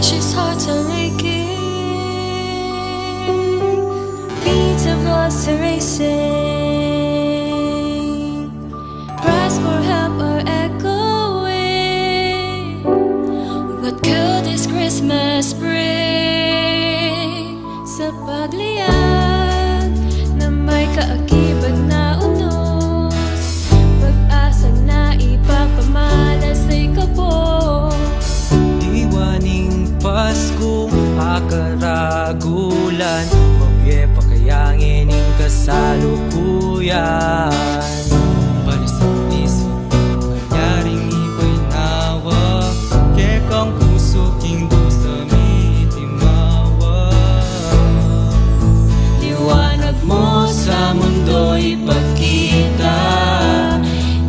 She's hard to make it. Beats of us are racing. Cries for help are echoing. What could this Christmas bring? Sa pagliyak na may kaakibag na unos, pag-asa na ipapamalas ay kapos. Diwaning Pasko, akaragulan, mabye pa kayang ining kasalukuyan. Para sa isip, nanyaring iba'y nawa, kekang puso kindo sa mitimawa. Liwanag mo sa mundo'y pagkita,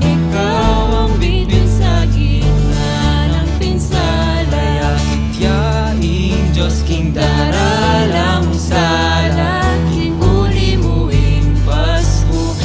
ikaw ang bituin sa gitna ng pinsala. Yaing Diyos king darala mo sa laging uli moing Pasko,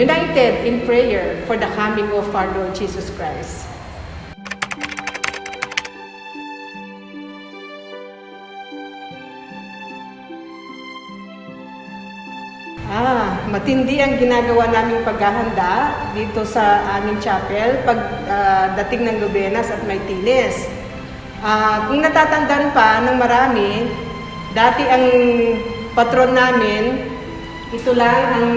united in prayer for the coming of our Lord Jesus Christ. Matindi ang ginagawa naming paghahanda dito sa aming chapel dating ng Lubenas at Maytiles. Kung natatandaan pa ng marami, dati ang patron namin, ito lang ang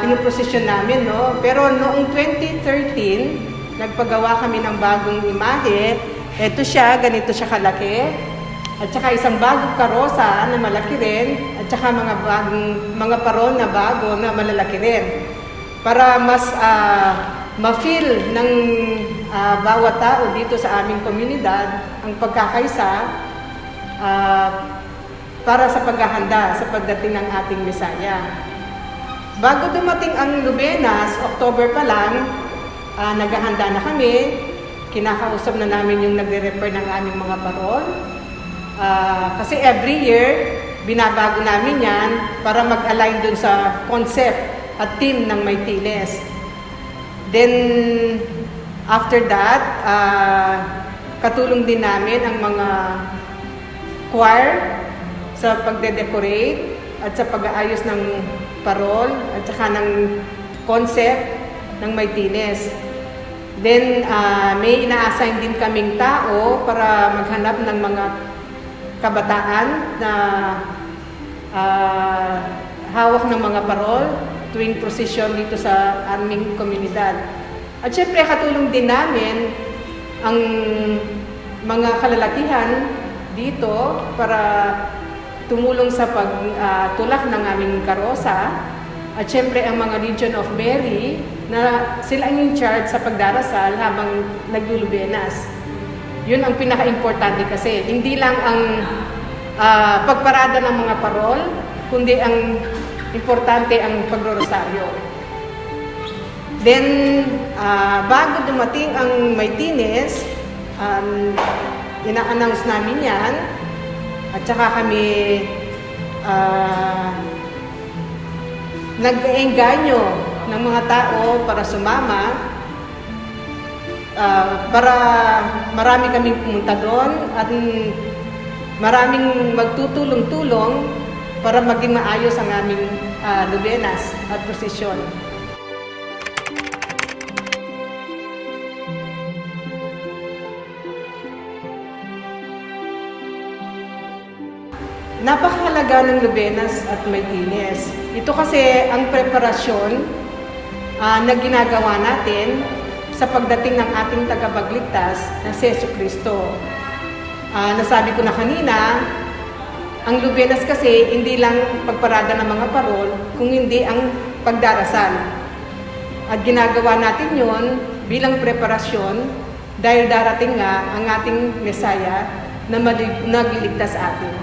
pinuprosesyon namin, no? Pero noong 2013, nagpagawa kami ng bagong imahe. Ito siya, ganito siya kalaki. At saka isang bagong karosa na malaki rin, at saka mga paron na bago na malalaki rin. Para mas ma-feel ng bawat tao dito sa aming komunidad ang pagkakaisa para sa paghahanda sa pagdating ng ating Misaya. Bago dumating ang Lubenas, October pa lang, naghahanda na kami. Kinakausap na namin yung nagre-refer ng aming mga paron. Kasi every year, binabago namin yan para mag-align dun sa concept at theme ng Maytiles. Then, after that, katulong din namin ang mga choir sa pagde-decorate at sa pag-aayos ng parol at saka ng concept ng Maytiles. Then, may ina-assign din kaming tao para maghanap ng mga kabataan na hawak ng mga parol tuwing prosesyon dito sa aming komunidad. At syempre, katulong din namin ang mga kalalakihan dito para tumulong sa pagtulak ng aming karosa. At syempre, ang mga Legion of Mary na sila ang in charge sa pagdarasal habang naglulubenas. Yun ang pinaka-importante kasi hindi lang ang pagparada ng mga parol, kundi ang importante ang pagrorosaryo. Then, bago dumating ang Maytiles, ina-announce namin yan at saka kami nag-engganyo ng mga tao para sumama. Para marami kaming pumunta doon at maraming magtutulong-tulong para maging maayos ang aming lubenas at prosesyon. Napakahalaga ng lubenas at Maytiles. Ito kasi ang preparasyon na ginagawa natin sa pagdating ng ating tagapagligtas na si Jesucristo. Nasabi ko na kanina, ang lubenas kasi hindi lang pagparada ng mga parol, kung hindi ang pagdarasal. At ginagawa natin yon bilang preparasyon dahil darating nga ang ating Mesaya na nagliligtas atin.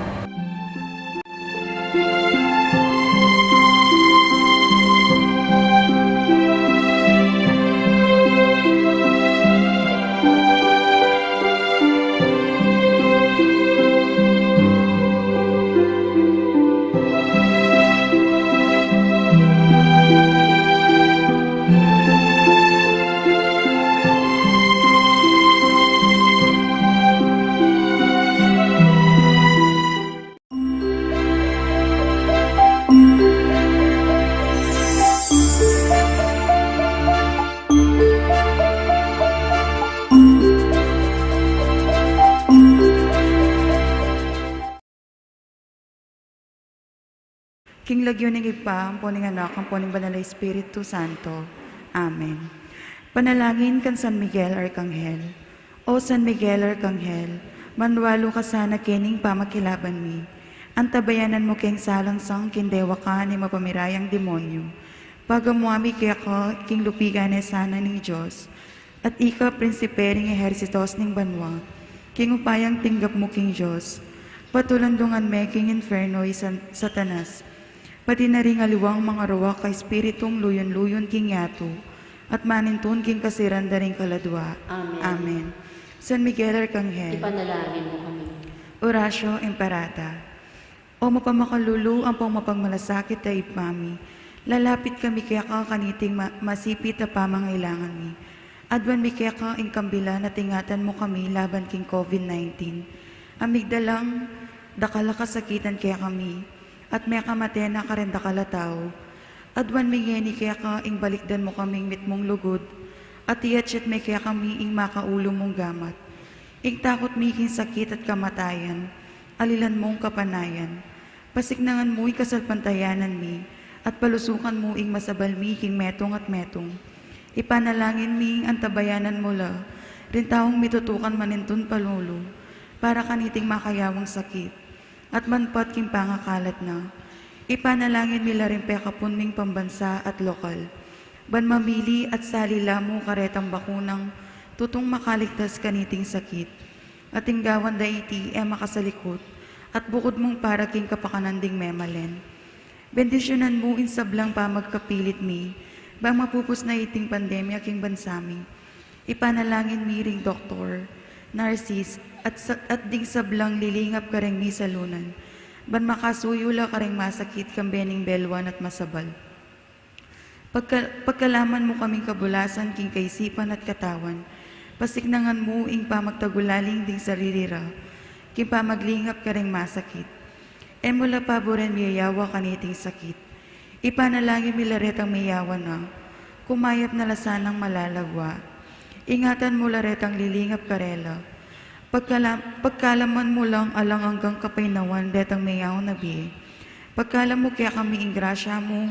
King lagyo ning ipa, ang puning anak, ang puning banal na Espiritu Santo. Amen. Panalangin kan San Miguel Arcangel. O San Miguel Arcangel, manwalo ka sana kining pamakilaban mi. Antabayanan mo keng salangsang kindewa ka ni mapamirayang demonyo. Pagamuami kaya ka king lupigan e sana ning Diyos. At ika prinsipering ehersitos ning banwa. King upayang tinggap mo king Diyos. Patulandungan me king inferno satanas. Pati na ring aliwang mga rawa ka espiritong luyon-luyon king yato, at manintun king kasiran da ring kaladwa. Amen. Amen. San Miguel Arcangel, Ipanalangin mo kami. Orasyo Imperata. O mapamakallulu ang pang mapagmalasakit ay ipami, Lalapit kami kaya ka kaniting masipit na pamangailangan mi. Adwan mi kaya ka ingkambila na tingatan mo kami laban king COVID-19. Amigdalang dakala kasakitan kaya kami, at may kamate na karenda kalatao. Adwan mi ngeni kaya ka ing balikdan mo kaming mitmong lugod, at iyatsyat may kaya kami ing makaulo mong gamat. Ing takot mi king sakit at kamatayan, alilan mong kapanayan. Pasiknangan mo ing kasalpantayanan mi, at palusukan mo ing masabal mi king metong at metong. Ipanalangin mi ang tabayanan mo la, rin taong mitutukan manintun palulo, para kaniting makayawang sakit, at manpat king pangakalat na. Ipanalangin mi la rin pekapun ming pambansa at lokal, ban mamili at salila mo karetang bakunang, tutong makaligtas kaniting sakit, at tinggawan daiti makasalikot, at bukod mong para king kapakananding memalen. Bendisyonan mo in sablang pamagkapilit mi, bang mapupus na iting pandemya king bansami. Ipanalangin mi ring doktor, narsis, at ding sablang lilingap kareng mi sa lunan, ban makasuyula kareng masakit kambening belwan at masabal. Pagkalaman mo kaming kabulasan king kaisipan at katawan, pasiknangan mo ing pamagtagulaling ding saririra, king pamaglingap kareng masakit. Mula paboren miyayawa kaniting sakit. Ipanalangin milaretang miyawa na, kumayap na lasanang malalagwa. Ingatan mo laretang lilingap karela. Pagkalaman mo lang alang hanggang kapainawan detang miyaw na biye. Pagkalam mo kaya kami ingrasya mo,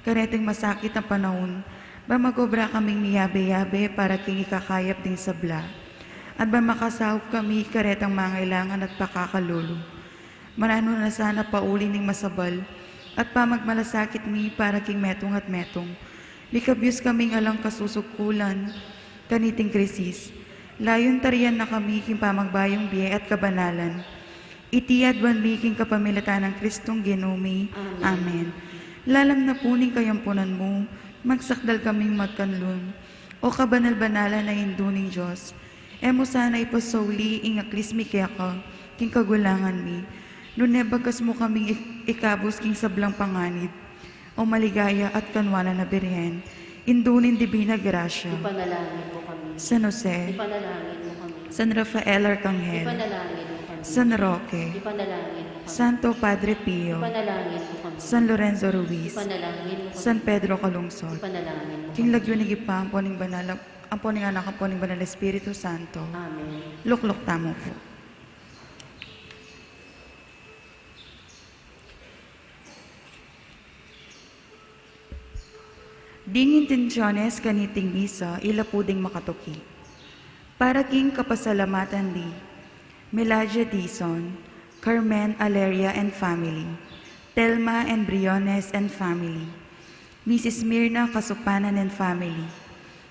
kareteng masakit na panahon, ba magobra kaming miyabe-yabe para king ikakayap ding sabla. At ba makasahop kami karetang mangailangan at pakakalulo. Manano na sana pauli ning masabal, at pamagmalasakit mi para king metong at metong. Bikabyos kaming alang kasusukulan, kaniting krisis. Layon tarian na kami king pamagbayong biye at kabanalan. Itiyadwan mi king kapamilatan ng Kristong Ginumi. Amen. Lalam na puning kayampunan mo, magsakdal kaming magkanlun, o kabanal-banalan na Aldo ning Diyos. Emo sana ipasawli ing aklismi kaya ka, king kagulangan mi. Nune bagas mo kaming ikabos king sablang panganib, o maligaya at kanwana na birhen, indunin divina gracia. Ipanalangin mo kami. San Jose, Ipanalangin mo kami. San Rafael Arcangel, Ipanalangin mo kami. San Roque, Ipanalangin mo kami. Santo Padre Pio, Ipanalangin mo kami. San Lorenzo Ruiz, Ipanalangin mo kami. San Pedro Calungsod, Ipanalangin mo kami. king lagyunig ipa ang poning banal, ang poning anak, ang poning banal Espiritu Santo. Amen. Lukluk tamo po. Ding intensyones kaniting misa ilapuding makatuki. Para king kapasalamatan di, Melagia Dizon, Carmen Aleria and family, Telma and Briones and family, Mrs. Mirna Kasupanan and family,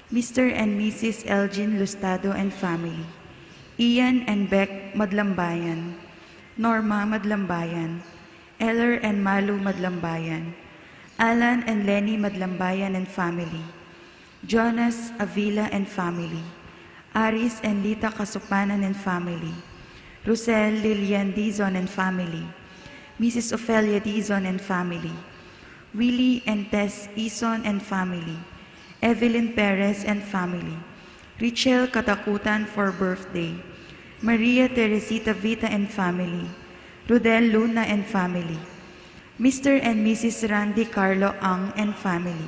Mr. and Mrs. Elgin Lustado and family, Ian and Beck Madlambayan, Norma Madlambayan, Eller and Malu Madlambayan, Alan and Lenny Madlambayan and family, Jonas Avila and family, Aris and Lita Kasupanan and family, Rosel Lilian Dizon and family, Mrs. Ophelia Dizon and family, Willie and Tess Ison and family, Evelyn Perez and family, Richel Katakutan for birthday, Maria Teresita Vita and family, Rodel Luna and family, Mr. and Mrs. Randy Carlo Ang and family,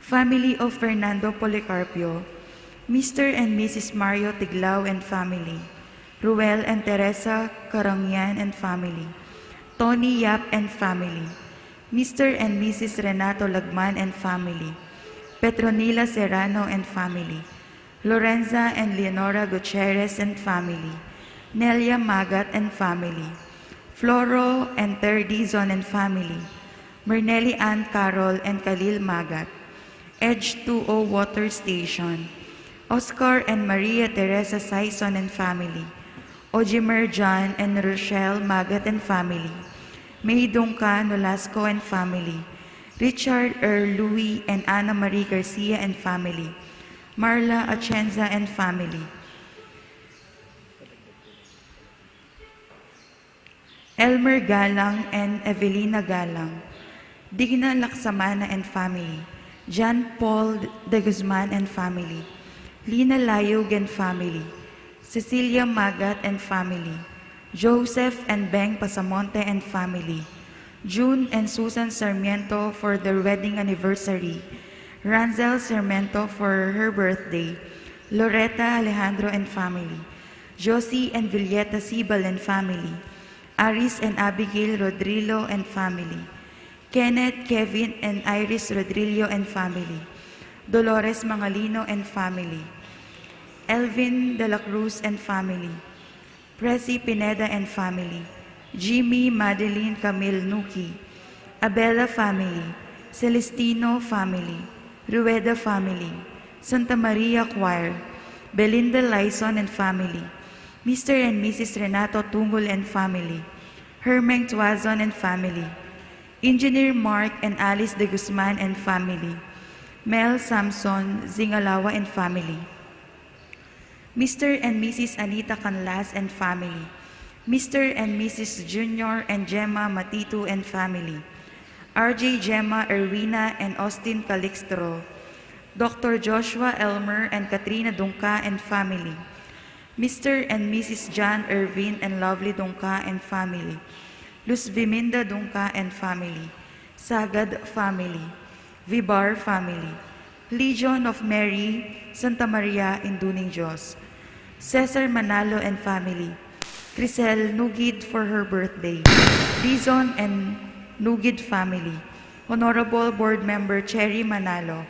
family of Fernando Policarpio, Mr. and Mrs. Mario Tiglao and family, Ruel and Teresa Carangyan and family, Tony Yap and family, Mr. and Mrs. Renato Lagman and family, Petronila Serrano and family, Lorenza and Leonora Gutierrez and family, Nelia Magat and family, Floro and Terdizon and family, Mernelli Ann Carol and Khalil Magat, Edge 2O Water Station, Oscar and Maria Teresa Saison and family, Ojimer John and Rochelle Magat and family, May Dongka Nolasco and family, Richard Louis and Ana Marie Garcia and family, Marla Atienza and family, Elmer Galang and Evelina Galang, Digna Laksamana and family, John Paul de Guzman and family, Lina Layog and family, Cecilia Magat and family, Joseph and Beng Pasamonte and family, June and Susan Sarmiento for their wedding anniversary, Ranzel Sarmiento for her birthday, Loretta Alejandro and family, Josie and Villeta Sibal and family, Aris and Abigail Rodrillo and family, Kenneth, Kevin, and Iris Rodrillo and family, Dolores Mangalino and family, Elvin de la Cruz and family, Presi Pineda and family, Jimmy Madeline Camille Nuki, Abella family, Celestino family, Rueda family, Santa Maria Choir, Belinda Lyson and family, Mr. and Mrs. Renato Tungol and family, Hermeng Tuazon and family, Engineer Mark and Alice de Guzman and family, Mel Samson Zingalawa and family, Mr. and Mrs. Anita Canlas and family, Mr. and Mrs. Junior and Gemma Matito and family, RJ Gemma Erwina and Austin Calixtro, Dr. Joshua Elmer and Katrina Dunca and family, Mr. and Mrs. John Irvin and Lovely Dunca and family, Luz Viminda Dunca and family, Sagad family, Vibar family, Legion of Mary, Santa Maria Induning Diyos, Cesar Manalo and family, Crisel Nugid for her birthday, Dizon and Nugid family, Honorable Board Member Cherry Manalo.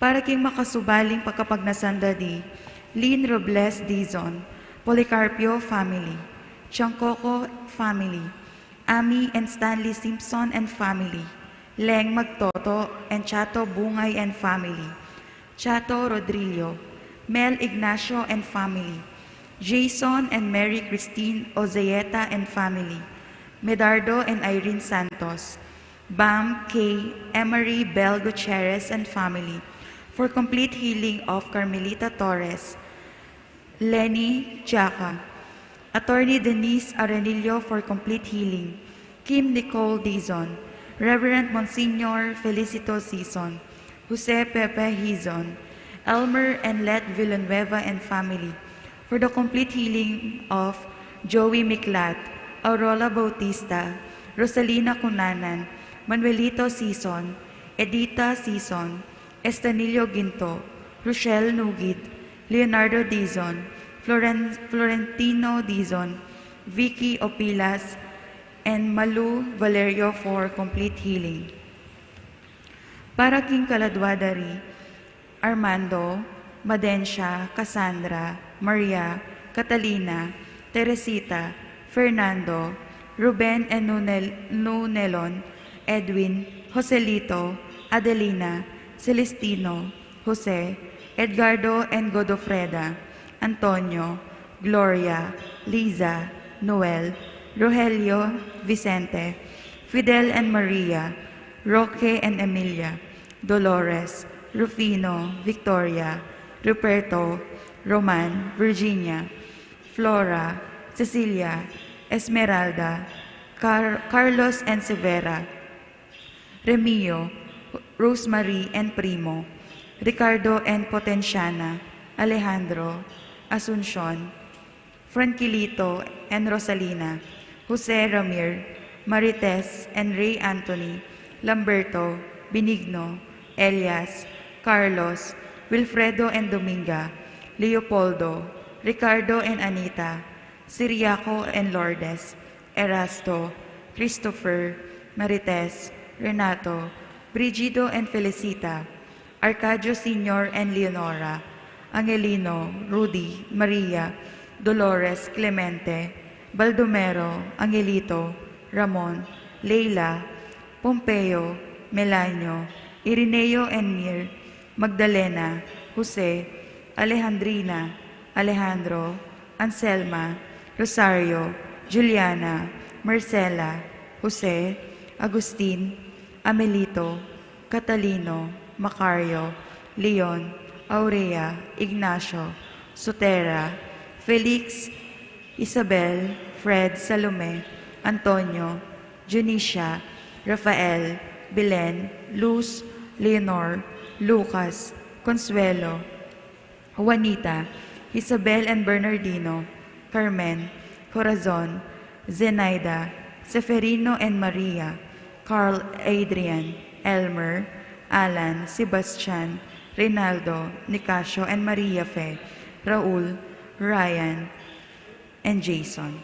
Para king makasubaling pagkapagnasandadi, Lynn Robles Dizon, Policarpio family, Chancoco family, Ami and Stanley Simpson and family, Leng Magtoto and Chato Bungay and family, Chato Rodrillo, Mel Ignacio and family, Jason and Mary Christine Ozayeta and family, Medardo and Irene Santos, Bam K. Emery Bel Gutierrez and family, for complete healing of Carmelita Torres, Lenny Jaca, Attorney Denise Arenillo for complete healing, Kim Nicole Dizon, Reverend Monsignor Felicito Sison, Jose Pepe Hizon, Elmer and Let Villanueva and family, for the complete healing of Joey Miklat, Aurora Bautista, Rosalina Cunanan, Manuelito Sison, Edita Sison, Estanilio Ginto, Rochelle Nugid, Leonardo Dizon, Florentino Dizon, Vicky Opilas, and Malu Valerio for complete healing. Para king Kaladwadari, Armando, Madencia, Cassandra, Maria, Catalina, Teresita, Fernando, Ruben and Nunelon, Edwin, Joselito, Adelina, Celestino, Jose, Edgardo and Godofreda, Antonio, Gloria, Liza, Noel, Rogelio, Vicente, Fidel and Maria, Roque and Emilia, Dolores, Rufino, Victoria, Ruperto, Roman, Virginia, Flora, Cecilia, Esmeralda, Carlos and Severa, Remio, Rosemary and Primo, Ricardo and Potenciana, Alejandro, Asuncion, Franquilito and Rosalina, Jose Ramir, Marites and Ray Anthony, Lamberto, Benigno, Elias, Carlos, Wilfredo and Dominga, Leopoldo, Ricardo and Anita, Siriaco and Lourdes, Erasto, Christopher, Marites, Renato, Brigido and Felicita, Arcadio Sr. and Leonora, Angelino, Rudy, Maria, Dolores, Clemente, Baldomero, Angelito, Ramon, Leila, Pompeo, Melanio, Irineo and Mir, Magdalena, Jose, Alejandrina, Alejandro, Anselma, Rosario, Juliana, Marcela, Jose, Agustin, Amelito, Catalino, Macario, Leon, Aurea, Ignacio, Sotera, Felix, Isabel, Fred, Salome, Antonio, Junisha, Rafael, Belen, Luz, Leonor, Lucas, Consuelo, Juanita, Isabel and Bernardino, Carmen, Corazon, Zenaida, Seferino and Maria, Carl, Adrian, Elmer, Alan, Sebastian, Reynaldo, Nicasio and Maria Fe, Raul, Ryan, and Jason.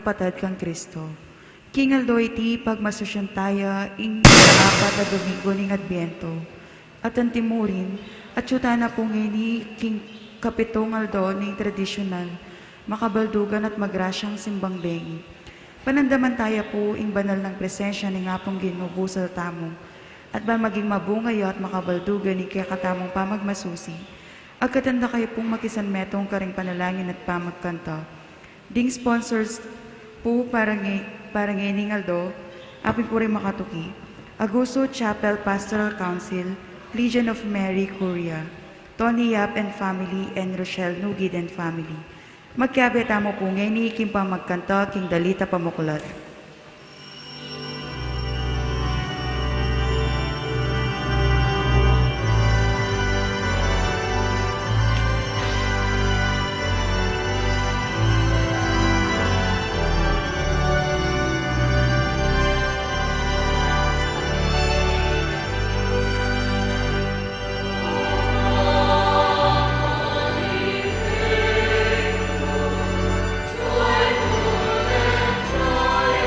Kapatid kang Kristo. King Aldo iti pagmasusyantaya ing apat na Domingo ning Adbiento. At ang timurin, at yuta na pong ini King Capitung Aldo ning tradisyonal, makabaldugan at magrasyang simbang bengi. Panandaman tayo po ing banal ng presensya ni nga pong ginubusal tamo, at ba maging mabungayo at makabaldugan ni kaya katamong pamagmasusi, agkatanda kayo pong makisanmetong karing panalangin at pamagkanta. Ding sponsors po parang Ning Aldo, apin po rin makatuki. Aguso Chapel Pastoral Council, Legion of Mary, Korea, Tony Yap and family, and Rochelle Nugid and family. Magkabeta mo po ngayon ni Kim pa magkanta, King Dalita Pamukulat. Joyful and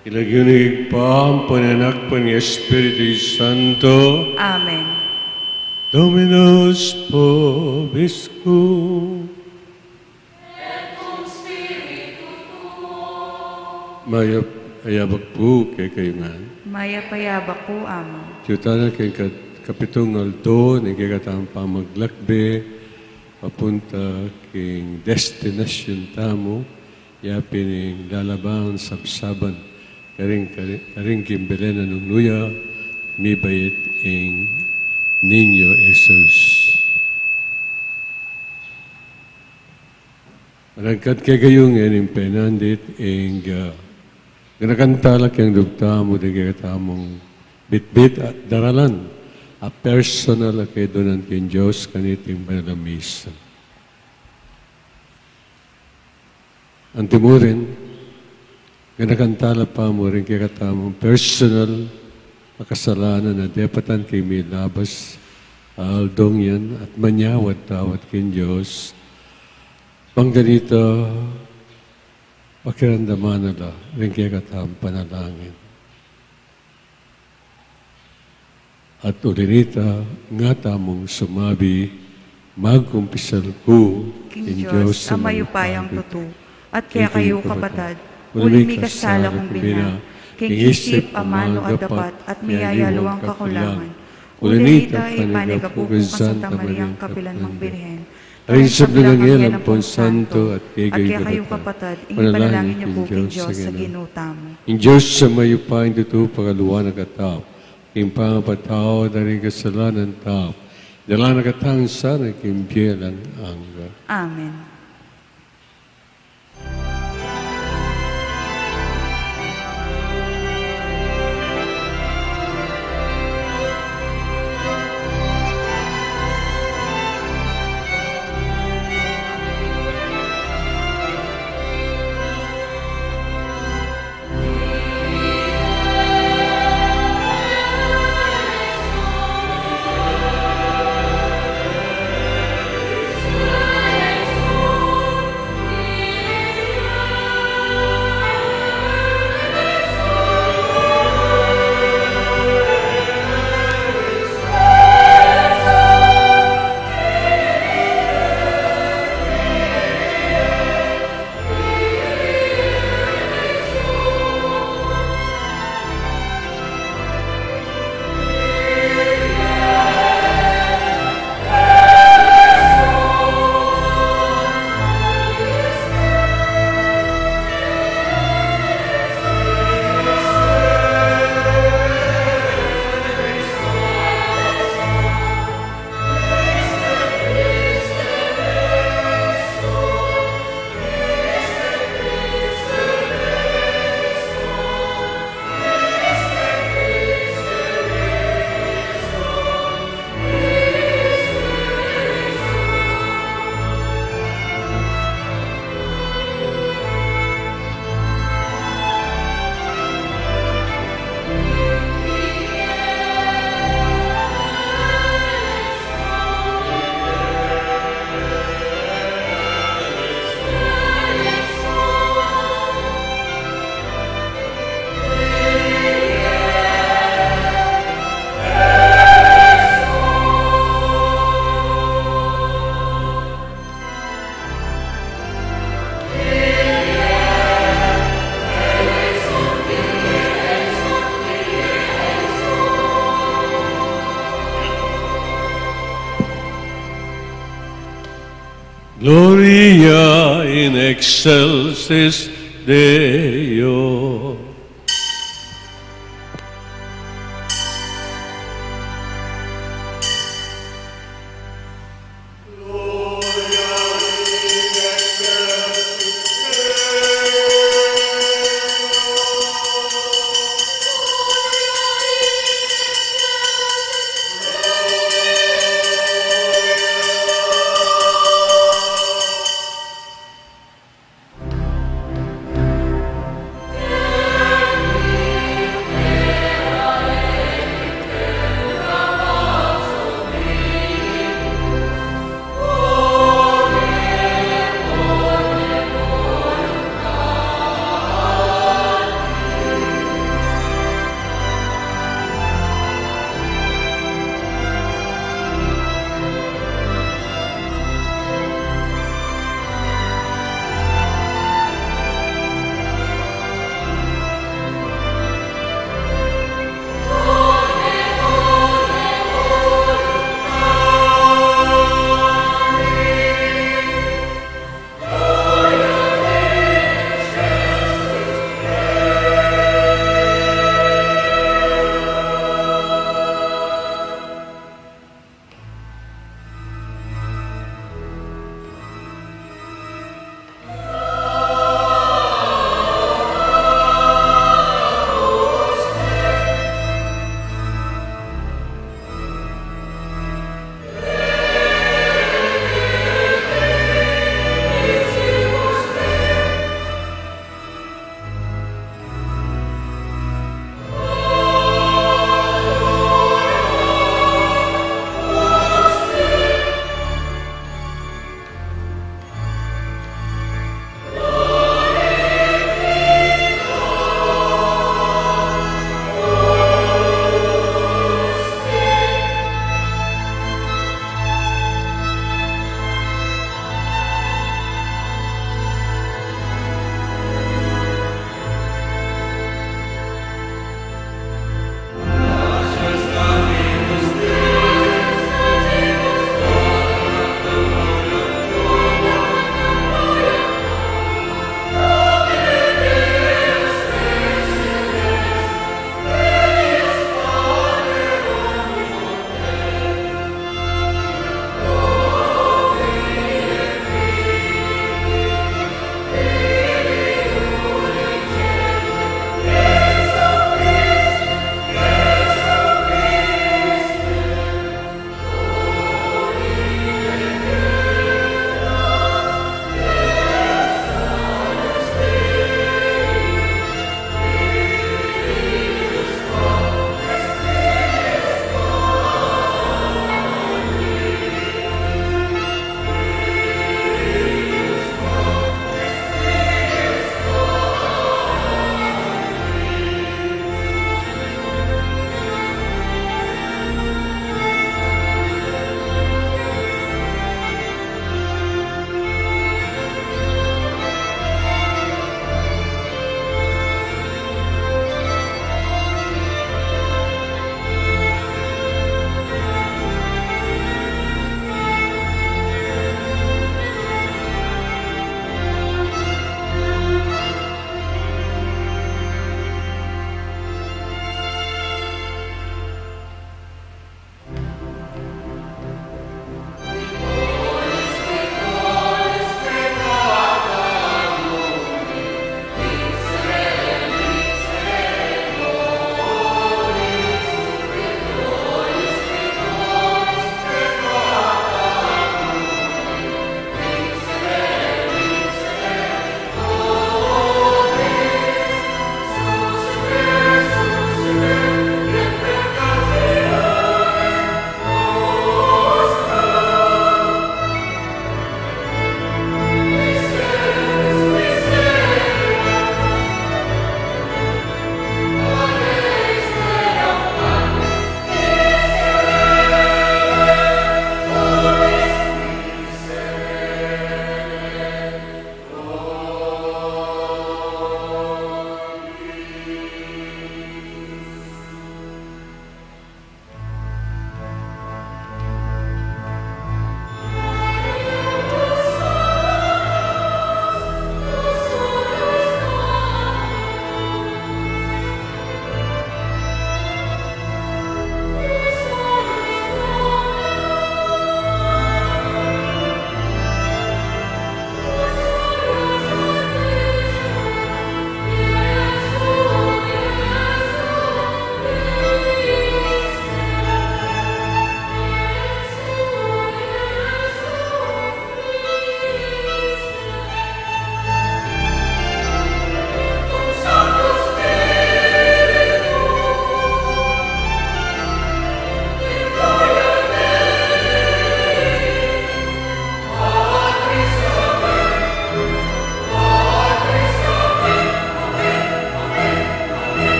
Ilagyunig pa ang pananak pa ni Espiritu Santo. Amen. Dominus Vobiscum. Mayapayabak po kay kayo nga. Mayapayabak po, Ama. Tiyutana kay Capitung Aldo ning katang pamaglakbe papunta king destination tamo yapin lalaban sabsaban karing kimbelen ng nuya mi bayit ing Niño Jesus. Malagkat kay kayong ening penandit ing ganakantala kayong dugta mo di kay katamong bitbit at daralan a personal kay donan kay Diyos kaniting banal misa. Antimurin, ganakantala pa mo rin kay katamong personal makasalanan na depatan kay may labas aldong yan at manyawat tawat kay Diyos. Pang ganito, pakiramdaman nila rin kay katamong panalangin. At ulinita, nga tamong sumabi, magkumpisal ko King Diyos, ang mayupayang tutu, at kaya kayo kapatad, ulimi kasala kong bina, king isip, amano at dapat, at miyayaluang kakulangan. Ulinita, ipanigapuko ka Santa Mariang Kapilanmang Birhen, ayon sa binangyel ang Pon Santo at kaya kayo kapatad, panalangin niyo po King Diyos sa ginutamo. King Diyos sa mayupayang tutu, pagaluan ng katao, king pangapatao, dari kasalanan tao, dala na katang sana, king biyalan angga. Amen. Gloria in excelsis Deo.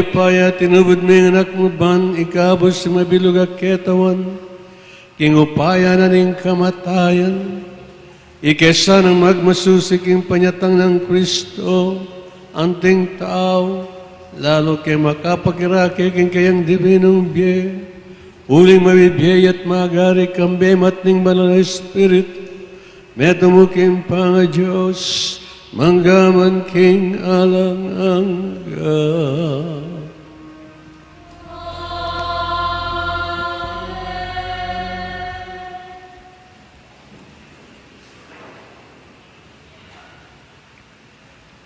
malipaya, tinubod mo yung anak mo ban, ikabos si mabilog at ketawan, kingupaya na ning kamatayan, ikesa ng magmasusiking panyatang ng Kristo, anting tao, lalo kay makapakirake king kayang dibinong biye, uling mabibiyay at magari kambe matning banal na Spirit, metumuking panga Diyos, manggaman king alang-angga.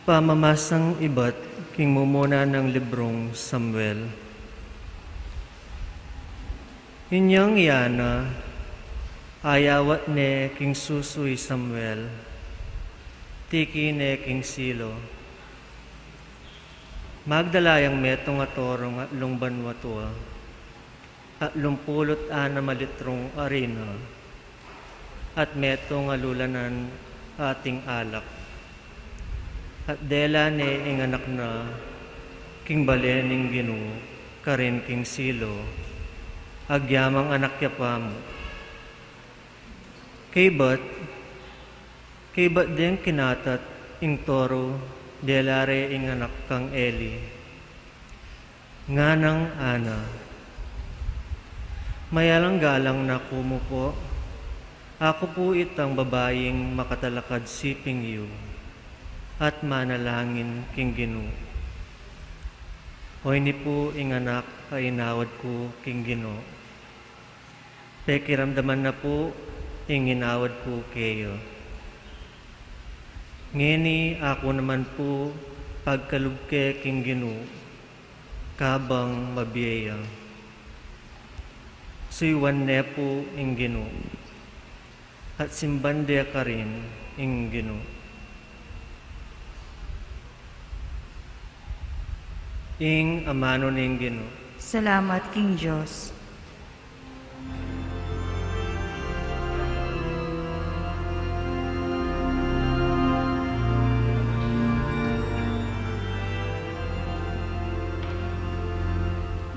Pamamasang iba't king mumuna ng librong Samuel. Inyang yana, ayawat ne king susuy Samuel, tiki ne king silo. Magdalayang metong atorong at lungban watua, at lumpulot ana malitrong arena, at metong alulanan ating alak. At dela ne inganak na king balening ginu, karin king silo, agyamang anak yapam. Kaybat din kinatat ing toro, delare ing anak kang Eli. Nganang ana, mayalang galang na kumupo, ako po itang babaying makatalakad siping yu, at manalangin king ginu. Hoy ni po ing anak ay inawad ko king ginu. Pekiramdaman na po ing inawad ko kayo. Ngeni ako naman po pagkalugke king ginu, kabang mabiyaya. Suywan ne po ing ginu, at simbande ka rin ing ginu. Ing amano ning ginu. Salamat, King Diyos.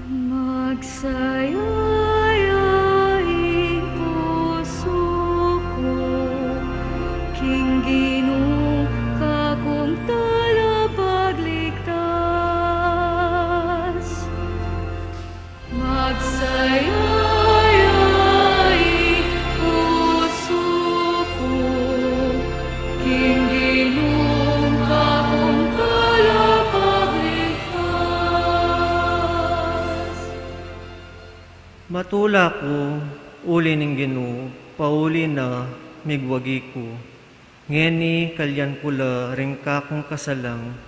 Magsayayaing puso ko, King Ginoo, kakong talapagligtas. Magsayayaing puso ko, King Ginoo, kakong talapagligtas. Matula ko, uli ning ginu, pauli na migwagi ko. Ngeni kalyan pula ring kakong kasalang,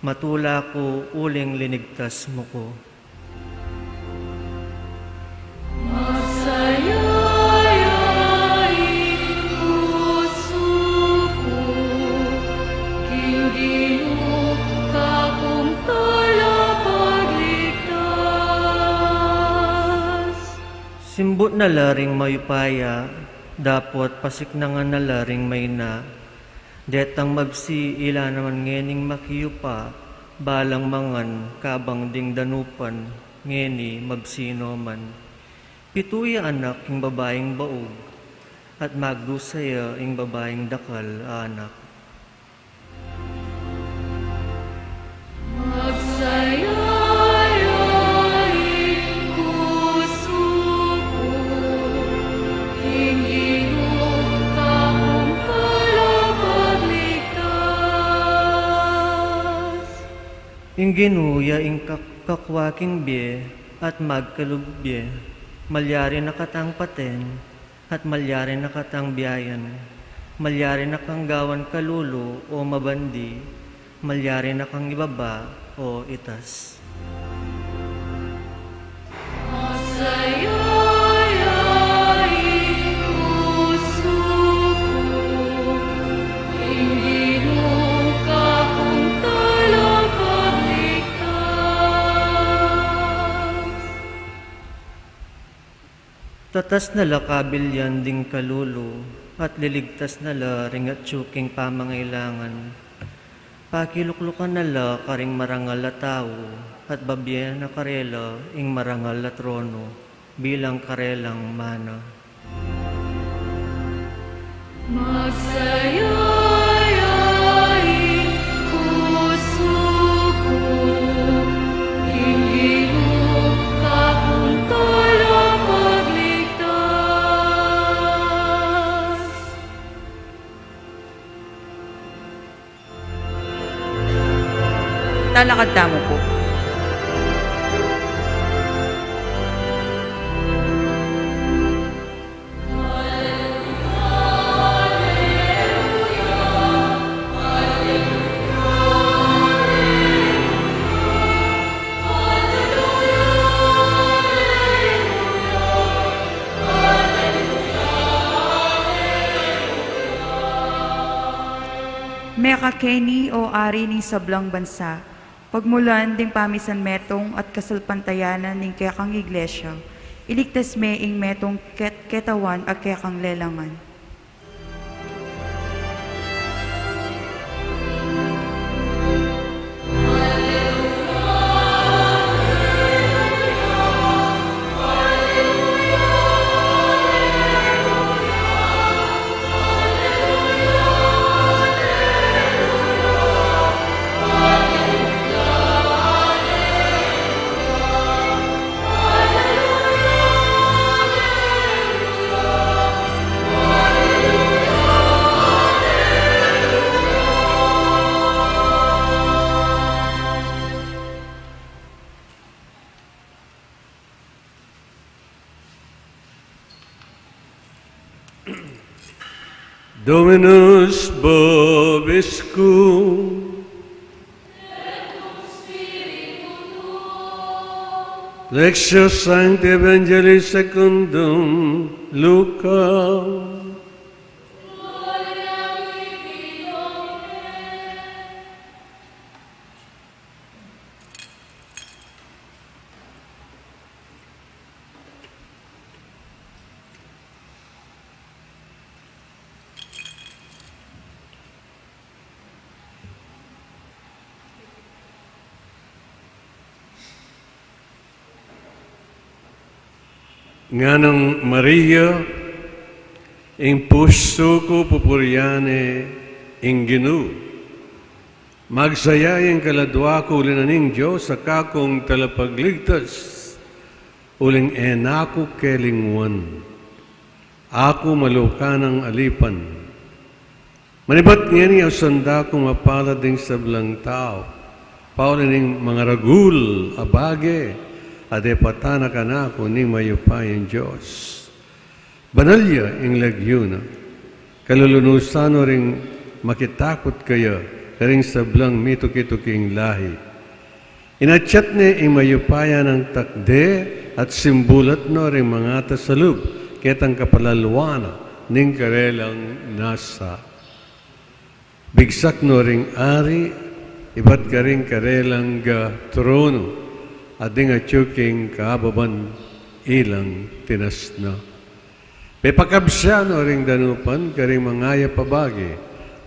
matula ko uling linigtas mo ko. Magsayayaing puso ko, King Ginoo, kakong talapagligtas. Simbot na laring mayupaya, dapot pasiknangan na laring may na. Detang mabsi ila naman ngening makiyupa, balang mangan kabang ding danupan, ngeni mabsino man. Pituya anak ing babaeng baog, at magdusaya ing babaeng dakal anak. Magsayayaing puso ko, King Ginoo, kakong talapagligtas. Ing ginuya ing kakwaking bie, at magkalubye, malyari na katang paten, at malyari na katang biyayan, malyari na kang gawan kalulo o mabandi, malyari na kang ibaba o itas. Magsayayaing puso ko, King Ginoo, kakong talapagligtas. Tatas na la kabilyan ding kalulo, at liligtas na la ringat tsuking pamangailangan. Pakiluklukan na la karing marangal na tao, at babiyan na karela ing marangal na trono bilang karelang mana. Magsayayain puso ko, Panginoon, kapuntalang pagligtas. Lalakad damo po. Meka Kenny o ari ni sablang bansa, pagmulan ding pamisan metong at kasalpantayanan ning kekang iglesia, iligtas me ing metong ketawan at kekang lelangan. Dominus vobiscum. Lectio Sancti Evangelii secundum Lucam. Nganong Maria, ing puso ko pupuriane ing Ginoo. Magsayayang kaladwa ko ulinaning Diyos sa kakong talapagligtas, uling enako kelingwan. Ako maluka ng alipan. Manibat nga niya sanda kong mapalad ding sablang tao. Paulining mga ragul, abage, ade patana ka na ako ni mayupayang Diyos. Banalya ing lagyuna, kalulunusan ring makitakot kaya, karing sablang mituki-tuking lahi. Inatyat ni ing mayupaya ng takde at simbulat no ring mga tasalub, ketang kapalalwana ning karelang nasa. Bigsak no ring ari, iba't ka ring karelang trono, ading atyuking kaababan ilang tinasna. Pepakabsya no ring danupan karing mangaya pabagi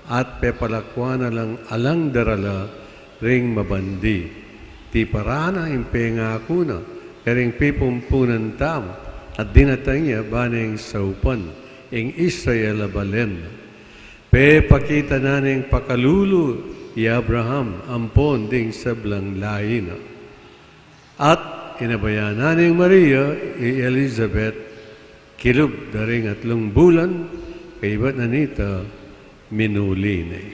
at pepalakwa na lang alang darala ring mabandi. Ti parana impengako na karing pipumpunan tam at dinatangya baning saupan ing Israel abalen. Pepakita na ning pakalulu i Abraham ampon ding sablang laina. At inabayan naning Maria, i Elizabeth, kilub daring 3 bulan, kaibat na nita, minulinay.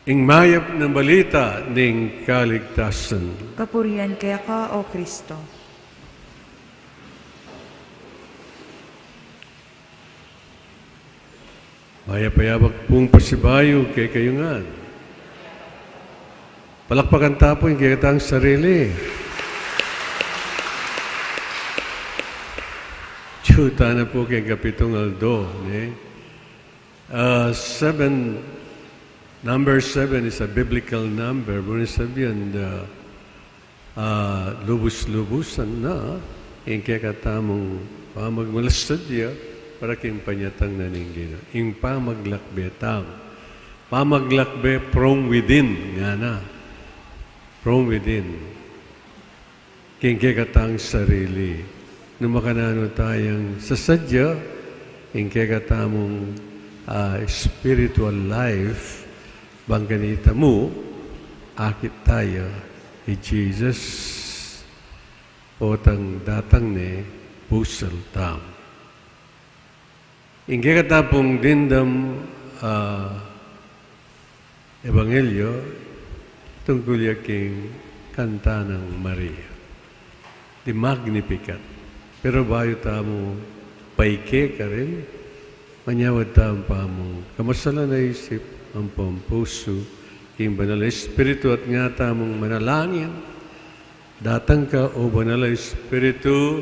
Ing mayap ng balita ning kaligtasan. Kapurihan kaya ka, O Kristo. Mayapayabak pong pasibayo kay kayungan. Palakpakan tapo yung kikatang sarili. Chuta na po kay Capitung Aldo. Number 7 is a biblical number. Muna sabihan, lubus-lubusan na yung kikatamong pamagmalasadya para king panyatang naningin. Yung pamaglakbetang. pamaglakbe from within, nga na. From within. Kingke katang sarili. Nung makanano tayong sasadya, kingke katamong spiritual life, bang ganita mo, akit tayo, Jesus, potang datang ni pusal tam. Kingke katapong dindam Ebanghelyo, tungkol yaking kanta ng Maria. Di Magnificat. Pero bayo tamo paike ka rin, manyawad tamo pa mo, kamasala na isip, ang pampuso, king banal na Espiritu at nga tamong manalangin, datang ka o banal na Espiritu,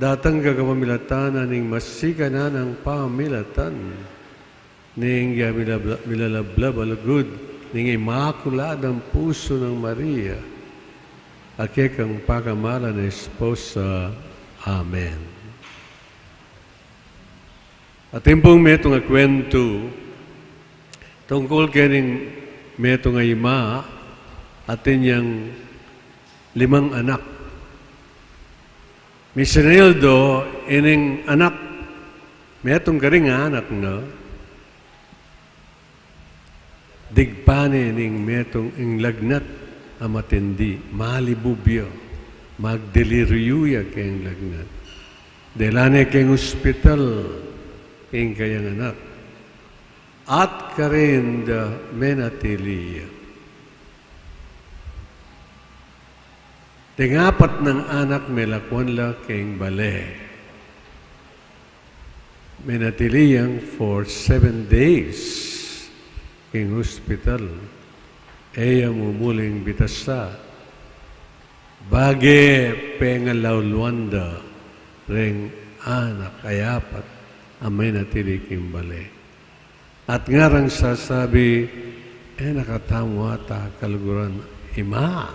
datang ka kamamilatan ning masika na ng pamilatan, ning milalablab alagud, ning imakulad ang puso ng Maria, ake kang pakamala na esposa. Amen. At timpong metong kwento, tungkol kaning metong ima, atin yang 5 anak. Misa de Gallo, ining anak, metong karing anak na, digpane ning metong ing lagnat amatindi, malibubyo, magdeliriuya kayang lagnat. Delane kayang hospital, kayang kayang anak. At karin da menatiliya. Tingapat ng anak melakwan la kayang bale. Menatiliyang for 7 days kayang hospital. Eya mumuling bitasa. Bage pengalawlwanda ring anak ayapat amay natili kimbale. At ngarang sasabi, nakatamo ata kaluguran ima.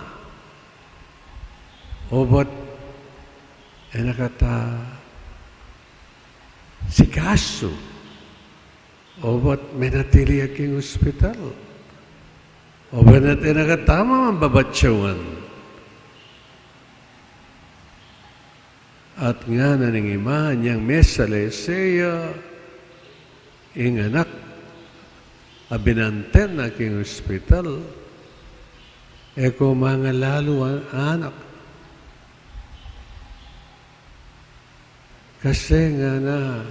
Obot, nakata si kaso. Obot, may natili aking hospital. Obot, nakatama ang babatsawan. At nga na ning ima niyang mesale seya ing anak abinanten na king hospital eko mga lalo ang anak kasi nga na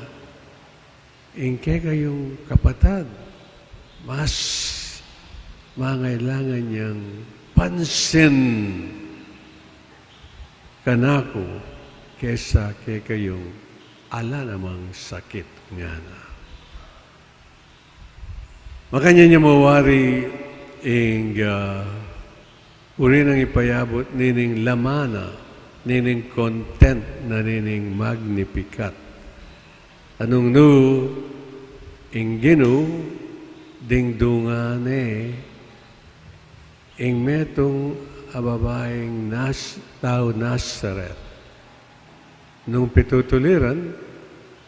ingke kayong kapatad mas mangailangan niyang pansin kanako kesa kayong ala namang sakit nga na. Makanya niya mawari ing uri nang ipayabot nining lamana, nining content na nining Magnificat. Anong no, ing gino, ding dungane, ing metong ababaeng tao Nazaret. Nung pitutuliran,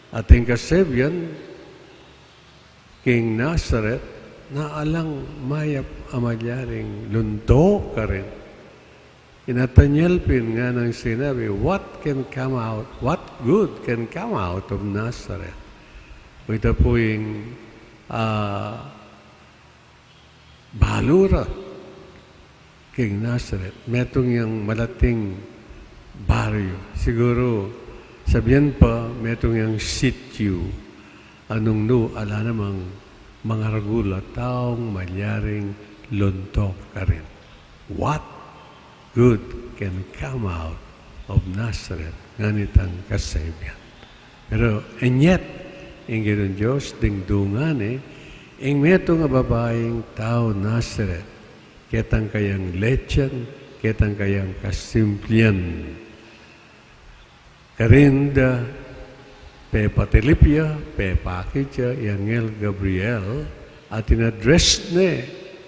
ating kasebyan, King Nazaret, na alang mayap amalyaring lunto ka rin. Inatanyalpin nga ng sinabi, what good can come out of Nazareth? Ito po yung balura, King Nazareth. Metong yung malating baryo. Siguro, sabihan pa, metong yung sityo. Anong no, ala namang mga ragula, taong malyaring luntok ka rin. What good can come out of Nazareth? Ganitang kasaybihan. Pero, and yet, ang gano'n Diyos, dingdungan ang metong babaeng tao Nazareth, ketang kayang lechen, ketang kayang kasimplian. Karinda, pe Patilipia, pe Pakitya, Angel Gabriel, at inadress na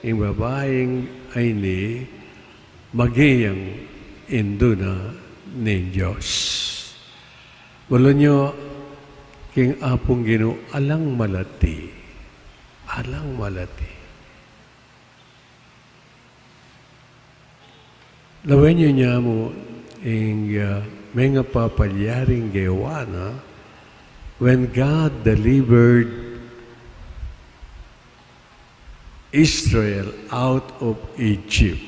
yung babaeng ay ni magiyang induna ni Diyos. Wala nyo, king apong gino, alang malati, alang malati. Lawen nyo niya mo ing mga papalyaring gewana when God delivered Israel out of Egypt.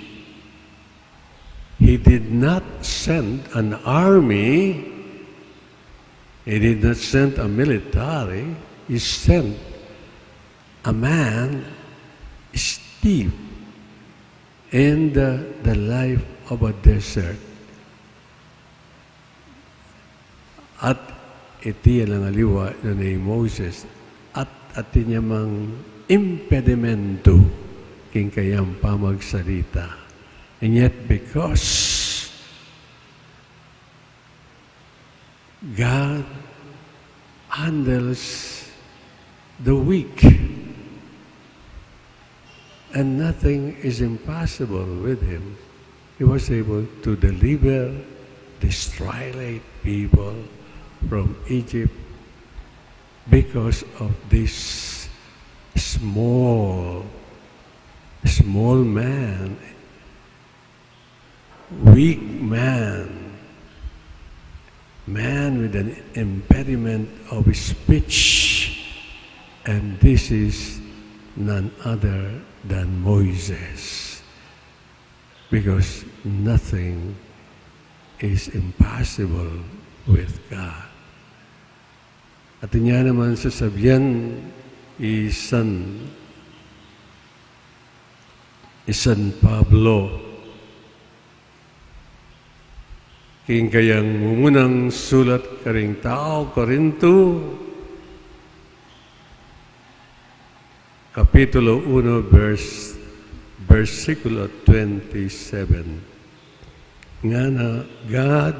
He did not send an army. He did not send a military. He sent a man, Steve, in the life of a desert. At iti lang aliwa ni Moses at niya mang impedimento king kayang pamagsalita. And yet because God handles the weak and nothing is impossible with him, he was able to deliver the Israelite people from Egypt because of this small man, weak man with an impediment of speech, and this is none other than Moses, because nothing is impossible with God. At niya naman sasabihan San Pablo, king kayang mungunang sulat karing tao Korinto, Kapitulo 1, versikulo 27. Nga na God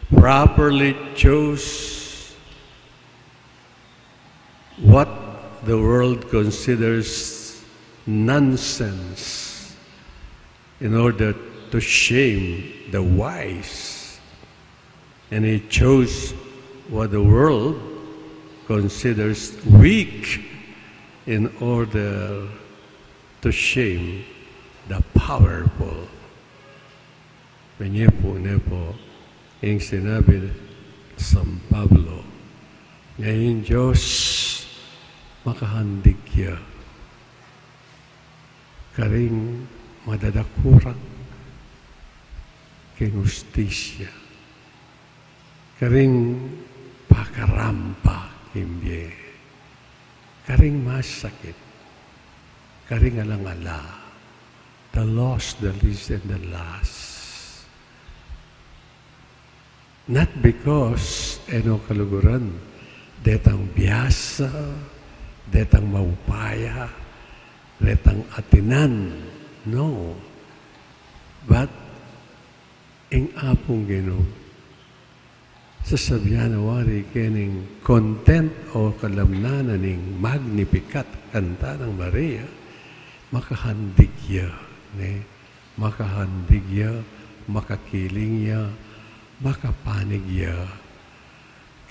properly chose what the world considers nonsense in order to shame the wise. And He chose what the world considers weak in order to shame the powerful. Kanya po, yung sinabi sa San Pablo, ngayon Diyos, makahandig ya, karing madadakurang king justisya, karing pakarampa kimbye, karing masakit, karing alang-ala, the lost, the least, and the last. Not because kaluguran, detang biyasa, detang maupaya, detang atinan, no. But, ing apong Ginoo, sasabihan na wari kining content o kalamnanan ning Magnificat kanta ng Maria, makahandigya, makahandigya, makakilingya, makapanigya,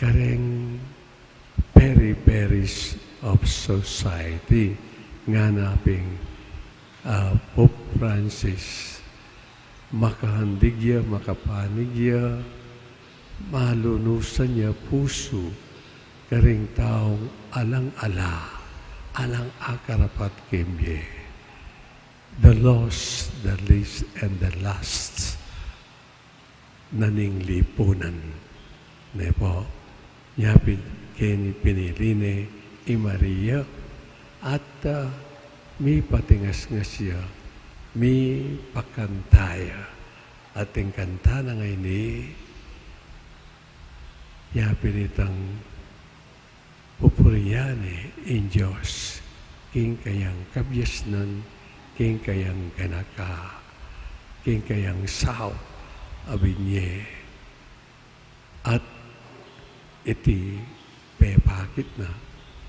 kareng peripheries of society, nga naping Pope Francis, makahandigya, makapanigya, malunusan niya puso, karing taong alang-ala, alang akarapat kimye, the lost, the least, and the last, naning lipunan. Nepo, niya pinili ni Maria, at may patingas nga siya, may pakantaya, at ang kanta na ngayon niya pinitang pupuriyani in Diyos, king kayang kabyasnan, king kayang ganaka, king kayang sao, abinye. At iti pepakit na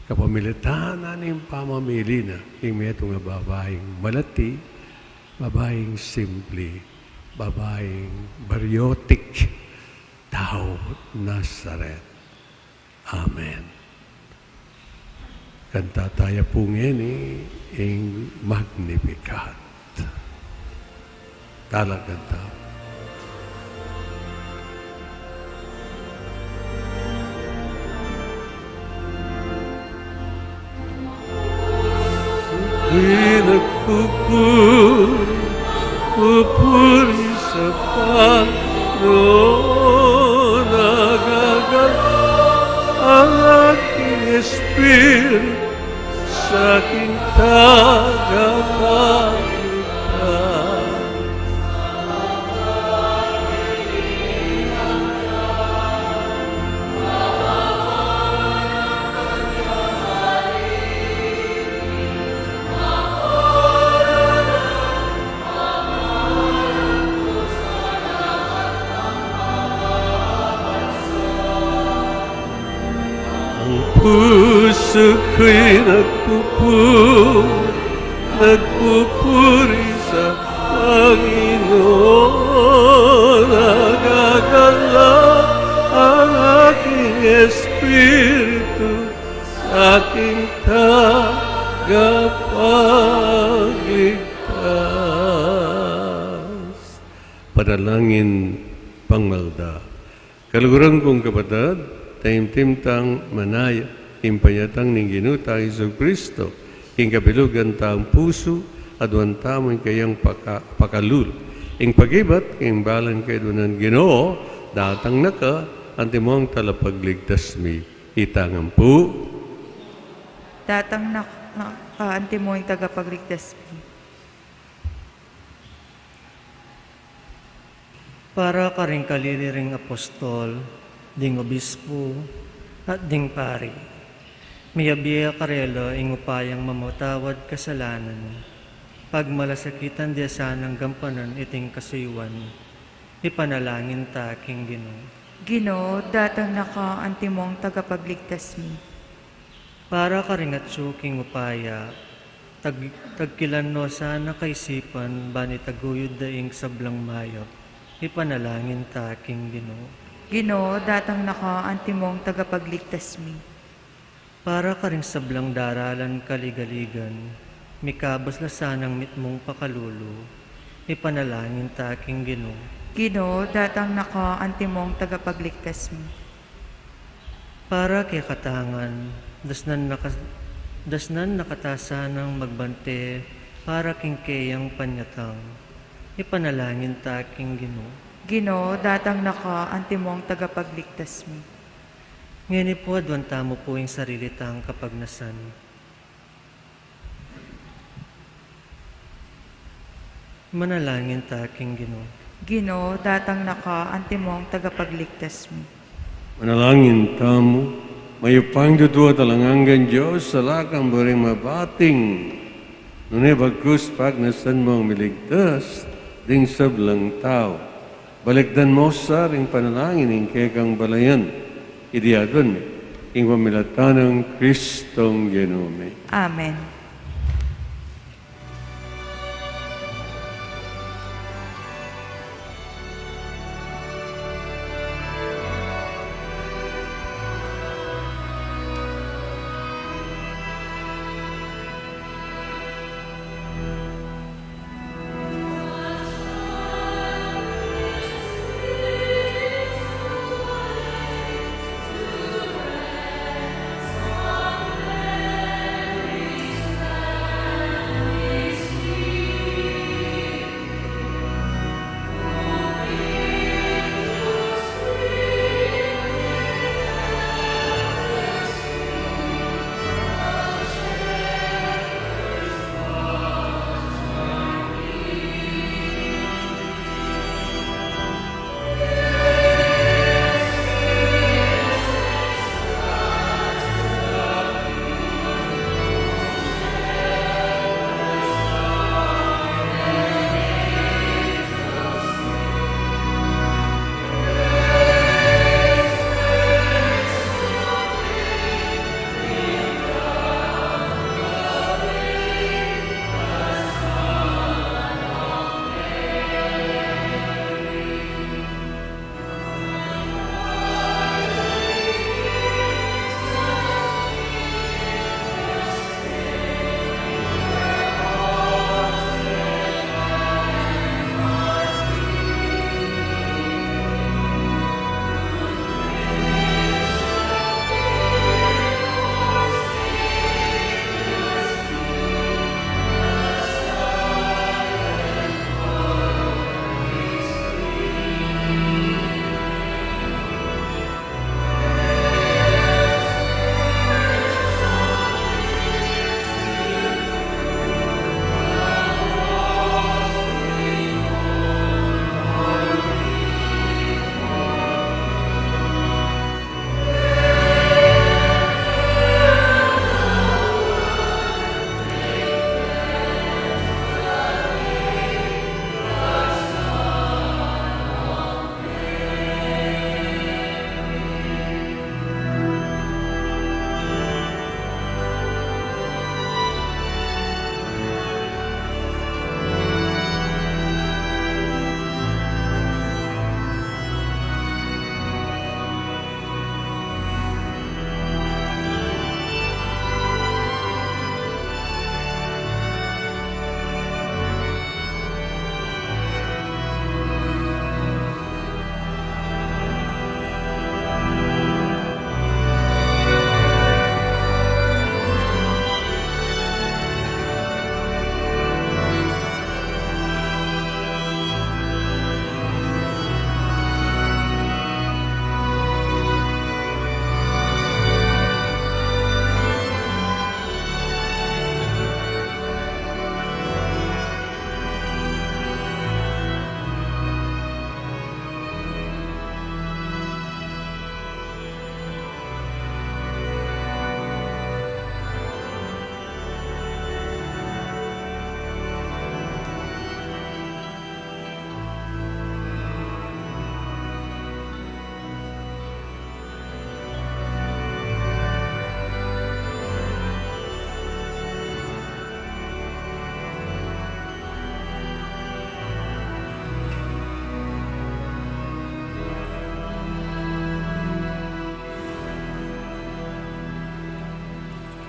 kapamilitan na ning pamamili na king meto nga babaeng malati, babaeng simple, babaeng baryotik, tao Nazaret. Amen. Kanta tayo po ngayon ing Magnificat. Talaganda. Pupuri sa Panginoon, nagagal ang aking espiritu sa aking tagapagligtas. Puso ko'y nagpupuri sa Panginoon, nagagala ang aking espiritu sa aking tagapagligtas. Panalangin pangmalda. Kaluguran kong kapatid, taimtim-tang manaya, impayatang ning ginuta Isu Kristo, ing kabilugan taang puso, adwan tamang kayang pakalul. Ing pagibat, ing balan kay dunan Ginoo, datang naka, antimong talapagligtas mi. Itangan po. Datang naka antimong tagapagligtas mi. Para ka rin kaliliring apostol, ding obispo, at ding pari. Miyabiya karelo ing upayang mamatawad kasalanan. Pagmalasakitan diya sanang gampanan iting kasuyuan. Ipanalangin ta king Ginoo. Ginoo, datang naka antimong tagapagligtas mi. Para ka rin at suking upaya, tagkilan no sana kaisipan bani taguyod daing sablang mayop. Ipanalangin ta king Ginoo. Ginoo, datang naka antimong tagapagligtas mi. Para ka rin sablang daralan kaligaligan, mikabas na sanang mitmong pakalulu, ipanalangin ta king Ginoo. Ginoo, datang naka antimong tagapagligtas mi. Para kay katangan, dasnan nakatasanang magbante, para king kayang panyatang, ipanalangin ta king Ginoo. Ginoo, datang naka antimong tagapagligtas mi. Ngayon po, adwanta mo po yung sarili tang kapagnasan. Manalangin ta king Ginoo. Ginoo, datang naka antimong tagapagligtas mi. Manalangin tamo, mayupang dudua talanganggan Diyos, salakang buring mabating. Nunay bagus pagnasan mong miligtas, ding sablang tao. Balikdan mo sa ring panalangin ng kekang balayan. Idiyadon, ing pamilatan ng Kristong Ginoo. Amen.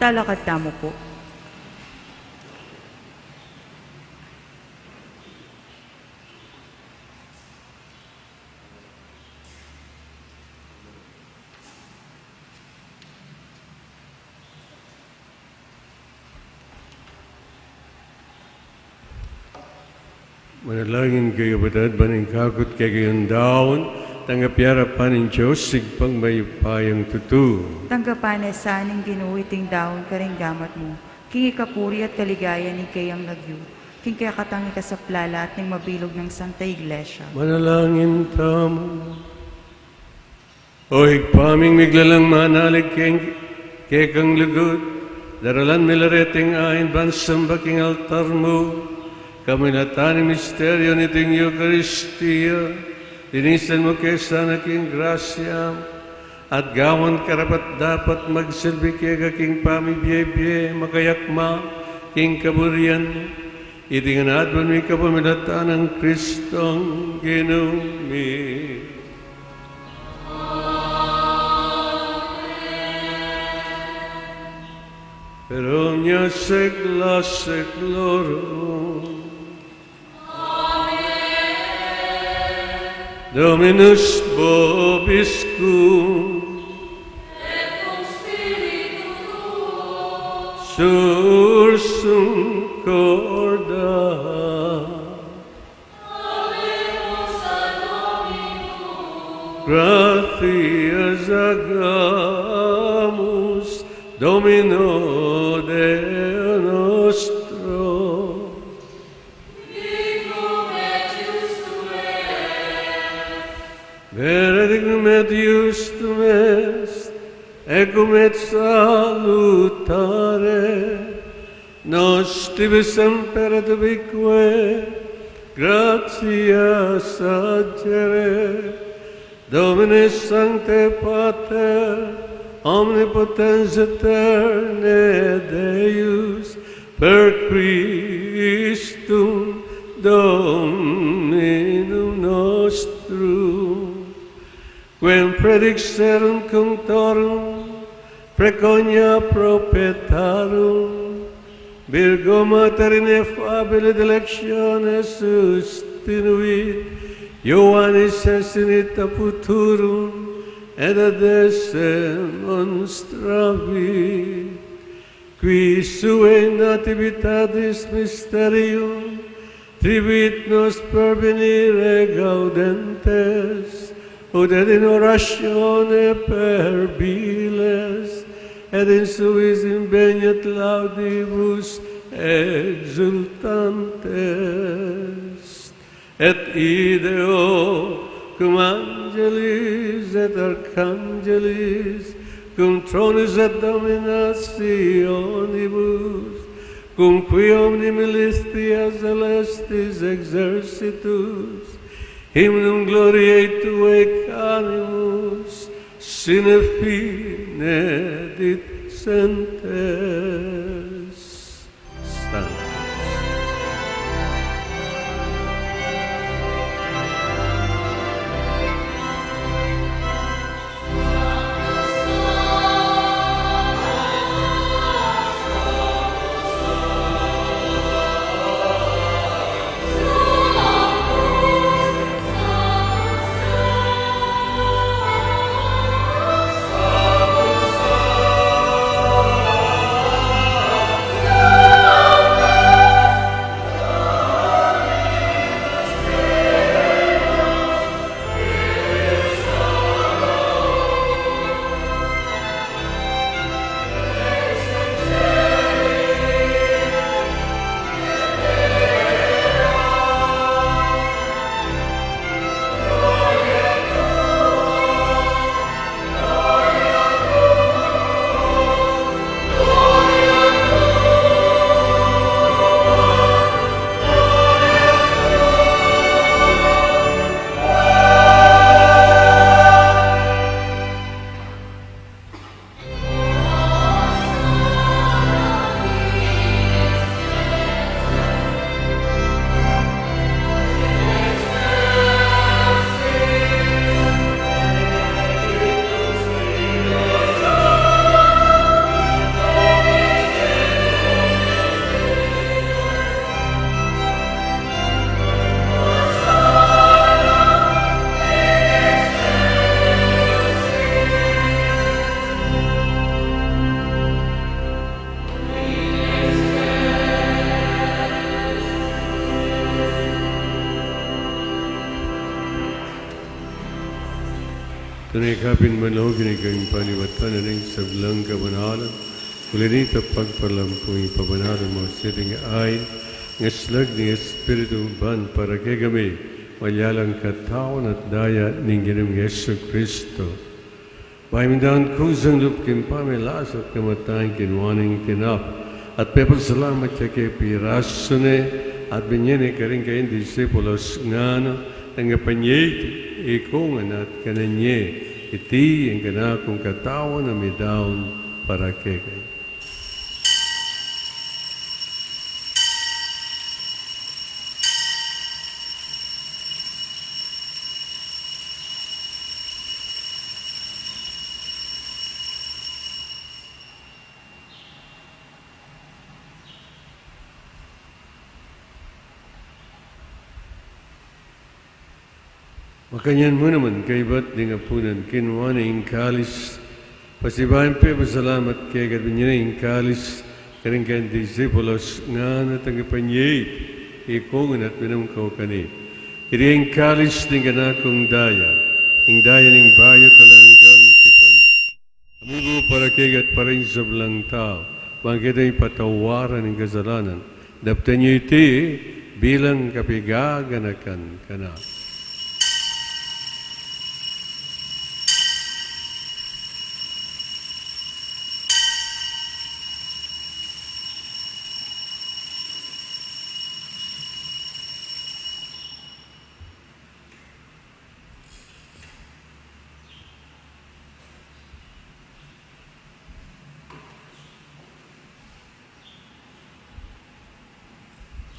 Maglalakad tamo po. Manalangin kayo batad, baningkakot kayo yung daon, tanggapyara pa ng Diyos, sigpang may payang tutu. Tanggapan sa aning ginuwiting daon karing gamat mo. Kingi kapuri at kaligaya ni kayang lagyo. King kaya katangi ka sa plala at ning mabilog ng Santa Iglesia. Manalangin tamo. O higpaming miglalang manalig kekang lugod, daralan milareting ayin bansang baking altar mo, kaminatani misteryo niting Eucharistia, dinisan mo kesa na king grasya, at gawon karapat dapat magsilbi kaya king pamibiyebye, makayakma, king kaburian, itingan adwan mi kapamilatan ng Kristong ginumi. Per ogni secla seclorum. Dominus vobiscum, et cum spiritu tuo, sursum corda, habemus ad Dominum, gratias agamus, Domino Deo nostro. Benedictum et justum est, ecum et salutare, nos tibi semper et ubique, gratias agere, Domine Sancte Pater, omnipotens eterne Deus, per Christum Dominum nostrum, quem predixerunt cunctorum, preconia propetarum, Virgo Mater ineffabile dilectione sustinuit, Ioannis esinita futurum, et ad esse monstravit, qui sue nativitatis mysterium tribit nos pervenire gaudentes, ut et in oratione perbiles, et in suis inveniat laudibus exultantes, et ideo cum angelis et archangelis, cum tronis et dominationibus, cum qui omni militia celestis exercitus, hymnum gloriae Tuae canimus, sine fine dicentes. Sanctus. tunay kapin manlaw ginigayong paniwatan na ng sablang kabanalan, kulinita pagpalampuing pabanalan mo siring ay, ngaslag ni Espiritu ban para kay kami, malyalang katawan at daya ng Ginong Yesu Kristo. Paimindahan kusang lupkin pamilas at kamatayan kinwaning kinap, at pepasalamat siya kay pirasone, at binyene ka rin kayong disipulos nga na, tangapanyay ikungan at kananye, iti ang kanakong katawan na may daon para kekay. Makanyan mo naman kay ba't di nga punan kinuha na yung kalis. Pasibahan pa pasalamat kay gabi niya na yung kalis. Karing kayang disipulos nga natangapan niya. Ikongan at minamkaw kani. Iri yung kalis ng ganakong daya. Yung daya ng bayo talanggang tipan. Amigo para kay gat paring sablang tao. Bangkita yung patawaran ng kasalanan. Daptan niyo iti bilang kapigaganakan ka na.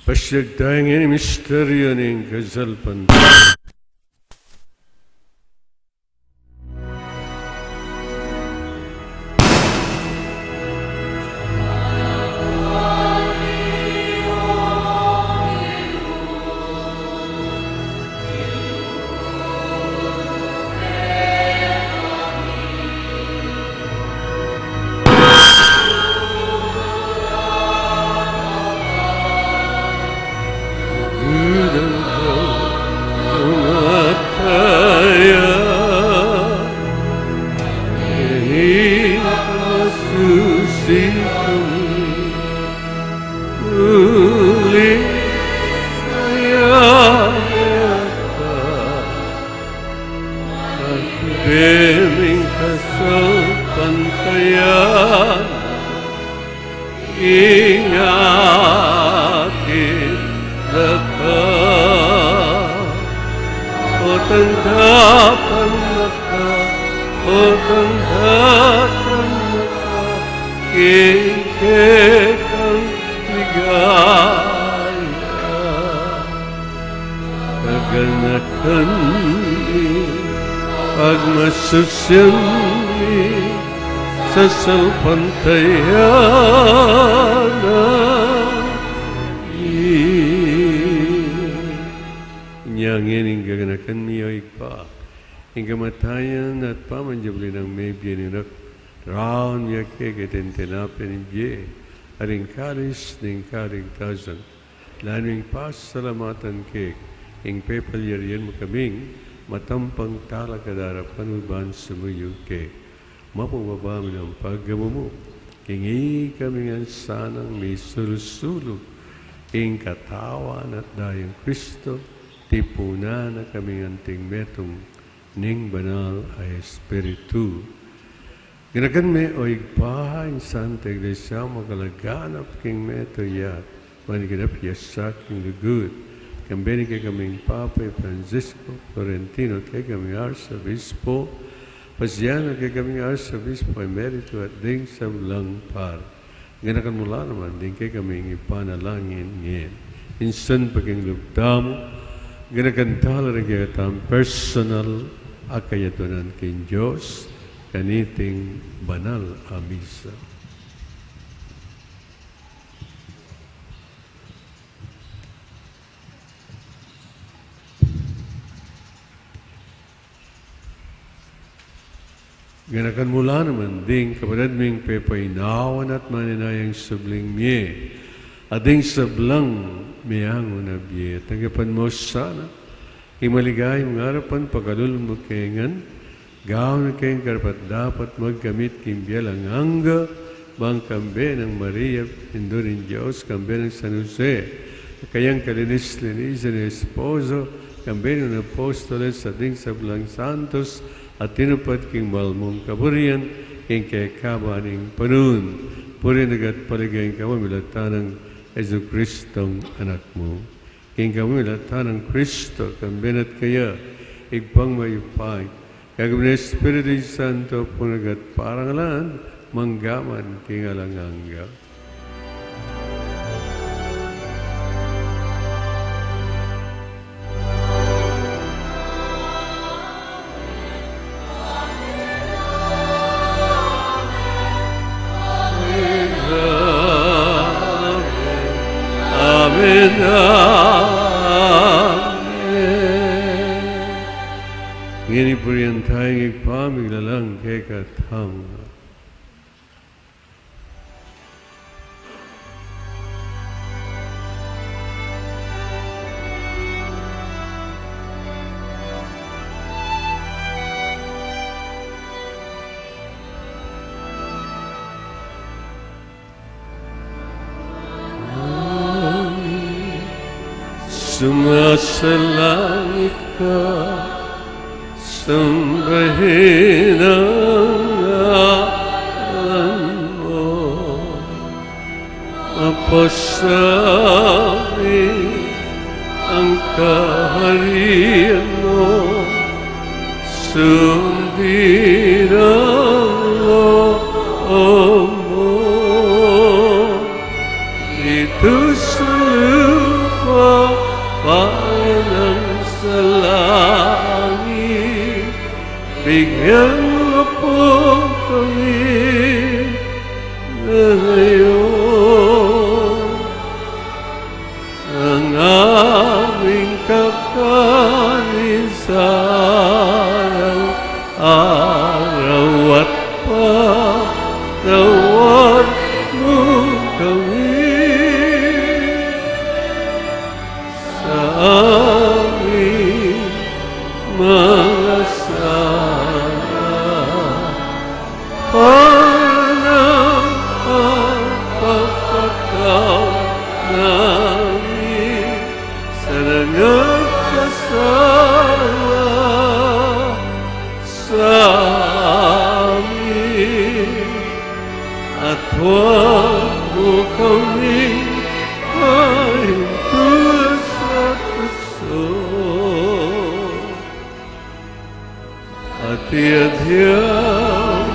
Pasyag tayong ini misteryo ng kasalpan. Pagmasusyanmi sa salpantayanan Inyangin ang gaganakan miyo ikpa ang kamatayan at pamanjabli ng may biyaninak raon miya keketin tinapin niya aring kalis ng kaligtasan laning pasalamatan kek ang pepalyarian mo kaming matampang talakadara panuban sa muyo ke mapababa mo ng paggamu mo kingi kami nga sanang may sulusulog ing katawan at dayang Kristo tipuna na kami anting metong ning banal ay Espiritu ginagan me o igpaha in Santa Iglesia magalaganap king meto yat maniganap yasak king lugud kambeni kay kaming Papa Francisco Florentino kay kaming Arzobispo Pasiano kay kaming Arzobispo Emerito at ding sablang par. Ganakan mula naman din kay kaming ipanalangin ngayon. Insan paging lugdamo, ganakan tala rin kay katang personal akayatunan kay Diyos kaniting banal a misa. Ganakan mula naman ding kapatid ming pepainawan at maninayang sabling miye. Ading sablang miyango na biye. Tagapan mo sana, imaligay mong harapan pagkalulong mo kayangan, Gawin kayong karapat dapat magkamit kimbiyalang hangga, bang kambe ng Maria, Indo ng Diyos, kambe ng San Jose, kayang kalinis-linisan ng esposo, kambe ng apostoles sa ding sablang santos, at tinupat king malmong kaburian, king kay kabaning panun. Puri nagat paligayang kamamilatan ng Yesu Kristong anak mo. King kamamilatan ng Kristo, kambenat kaya, igpang mayupay. Kagawin ng Espiritu Santo, punagat parangalan, manggaman king alanganga. Amen. Ngini puriyan tayong ipamiglalang kay katang. Sumasalangit ka, sambahin ang ngalan mo. Mapasabi ang kaharian mo, sundin ang loob mo. Dito sa lupa, Panginoon sa langit, bigyan mo po kami ngayon ang aming kakanin sa araw at patawad mo kami sa aming mga sala. Panang pagpapataw namin sa nangakasala sa amin, at huwag mo kami pahintulas sa puso, at iadya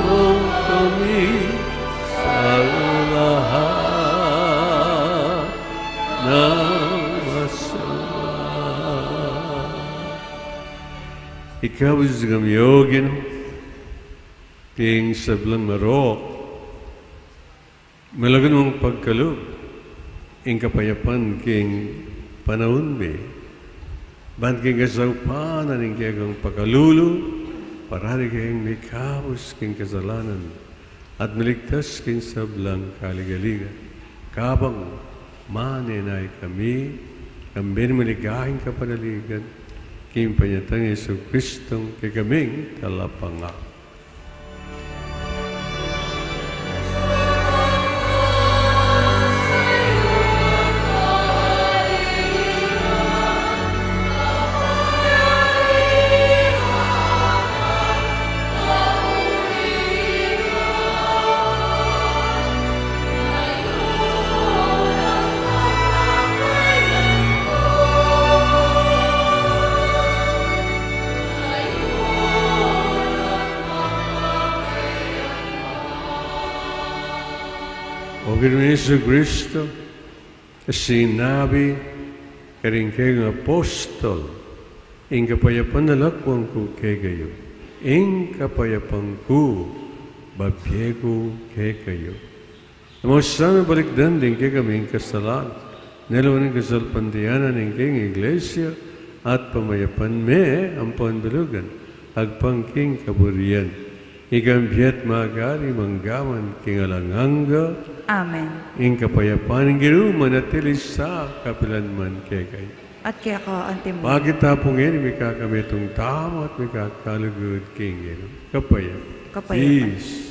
mo kami sa lahat ng masama. Ikaw is gamyogin, king sablang marok, malagan mong pagkalog, ing kapayapan king panahon be, ban king kasaupanan ing kayang pagkalulu, parari kayang may kaos king kasalanan, at maligtas king sablang kaligaliga. Kabang maninay kami, kambin maligahing kapanaligan, king panyatang Yesu Kristong kay kaming talapanga. Panginoon Yesu Kristo, sinabi karing kayong apostol, ing kapayapan na lakwang ko kay kayo, ing kapayapan ko, babiyego kay kayo. Amo sana balikdan din kay kaming kasalan, nalawan ng kasalpantiyanan ng kayong iglesia, at pamayapan me ang pandalugan, agpangking kaburian. Igambiyat magari manggaman king alanganga. Amen. Ing kapayapan ng giruman at tilis sa kapilanman kay kayo. at kaya ka antimo. Pagitapungin, may kakamitong tamo at may kakalugod kingin. Kapaya. Kapayapaan. Peace.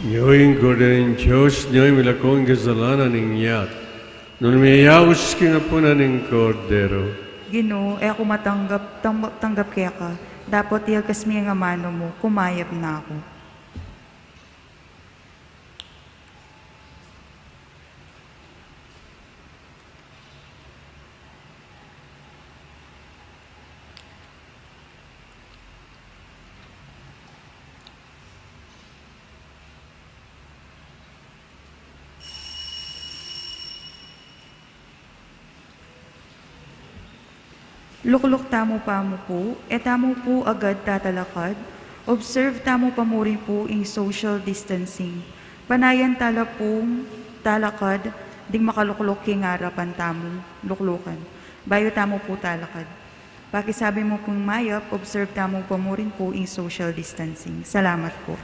Nyo'y Gordon Diyos, nyo'y milakong kasalanan ningyat. Nung mayawis kinapunan ng kordero. Ginoo, ako tanggap kaya ka. Dapat iyagas mi nga mano mo, kumayap na ako. Lukluk tamo pa mo po, tamo po agad tatalakad. Observe tamo pa mo rin po in social distancing. Panayan tala pong talakad, ding makaluklok king harapan tamo, luklukan. Bayo tamo po talakad. Pakisabi mo pong mayap, observe tamo pa mo rin po in social distancing. Salamat po.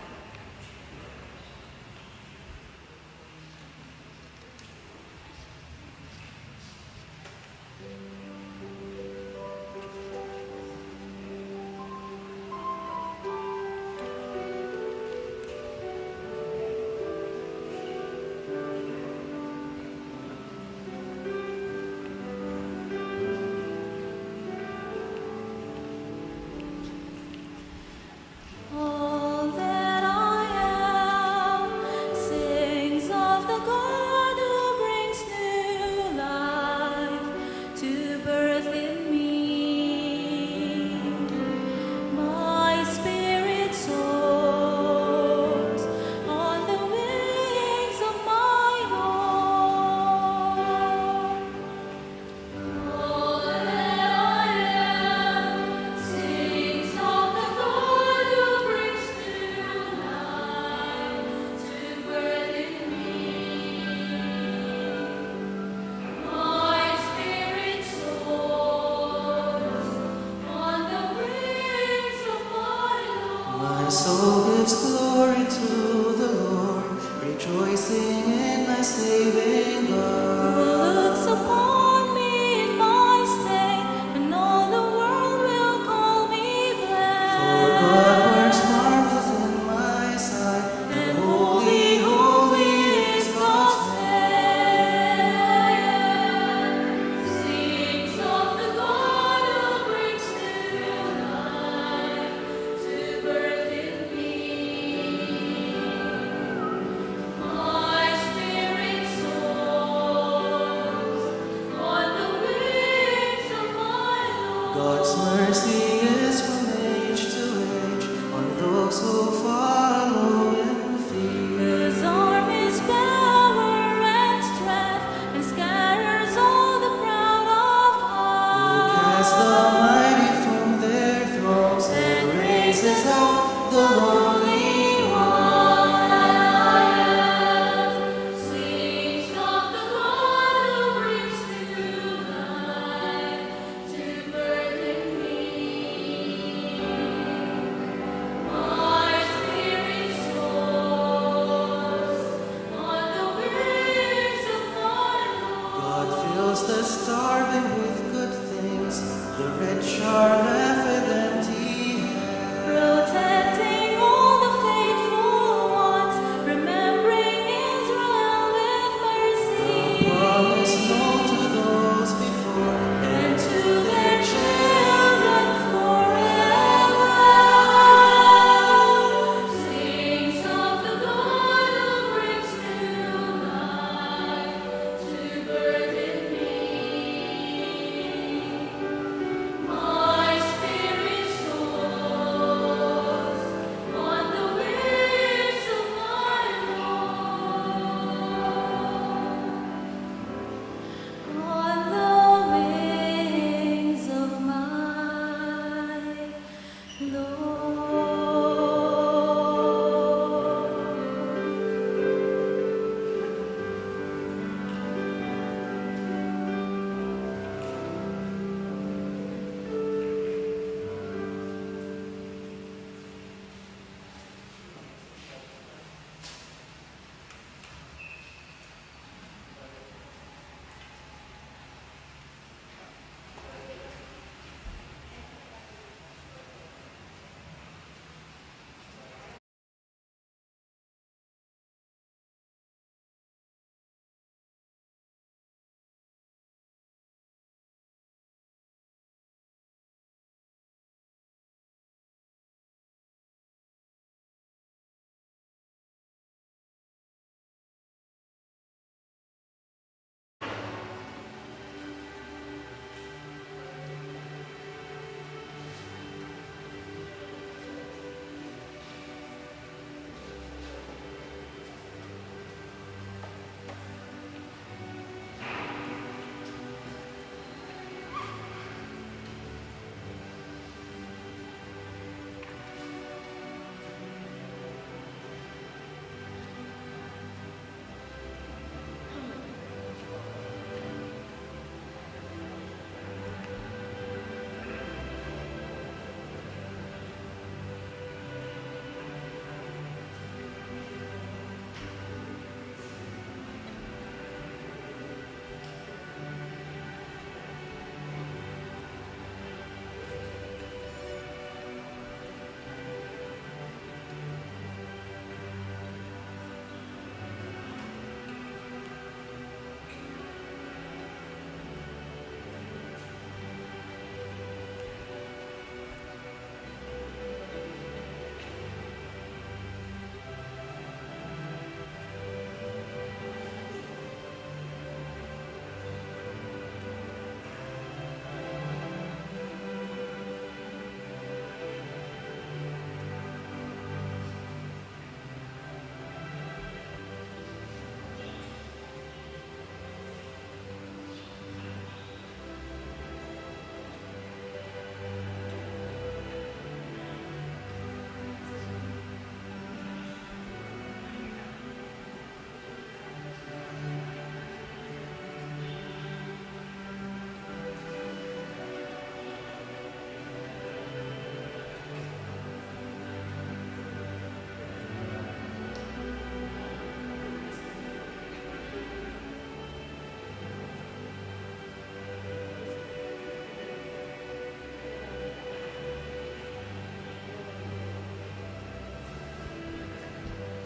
All that I am sings of the God who brings new life to birth in me. My spirit soars on the wings of my Lord. All that I am sings of the God who brings new life to birth in me. My spirit soars on the wings of my Lord. My soul gives glory to the Lord, rejoicing in my saving Who God. looks upon me in my state, and all the world will call me For blessed. God works marvels in my sight, and holy, holy is God's name. Sings of the God who brings new life to birth in me. My spirit soars on the wings of my Lord. God's mercy is from age to age on those who follow in fear. His arm is power and strength, and scatters all the proud of Cast the heart. mighty from their thrones and raises up the lowly one. Sings of the God clothes the starving with good things, the rich are left with empty hands. Protecting all the faithful ones, remembering Israel with mercy. Promise known to those before, And to their children forever. Sings of the God who brings new life to birth in me. My spirit soars on the wings of my Lord. On the wings of my Lord.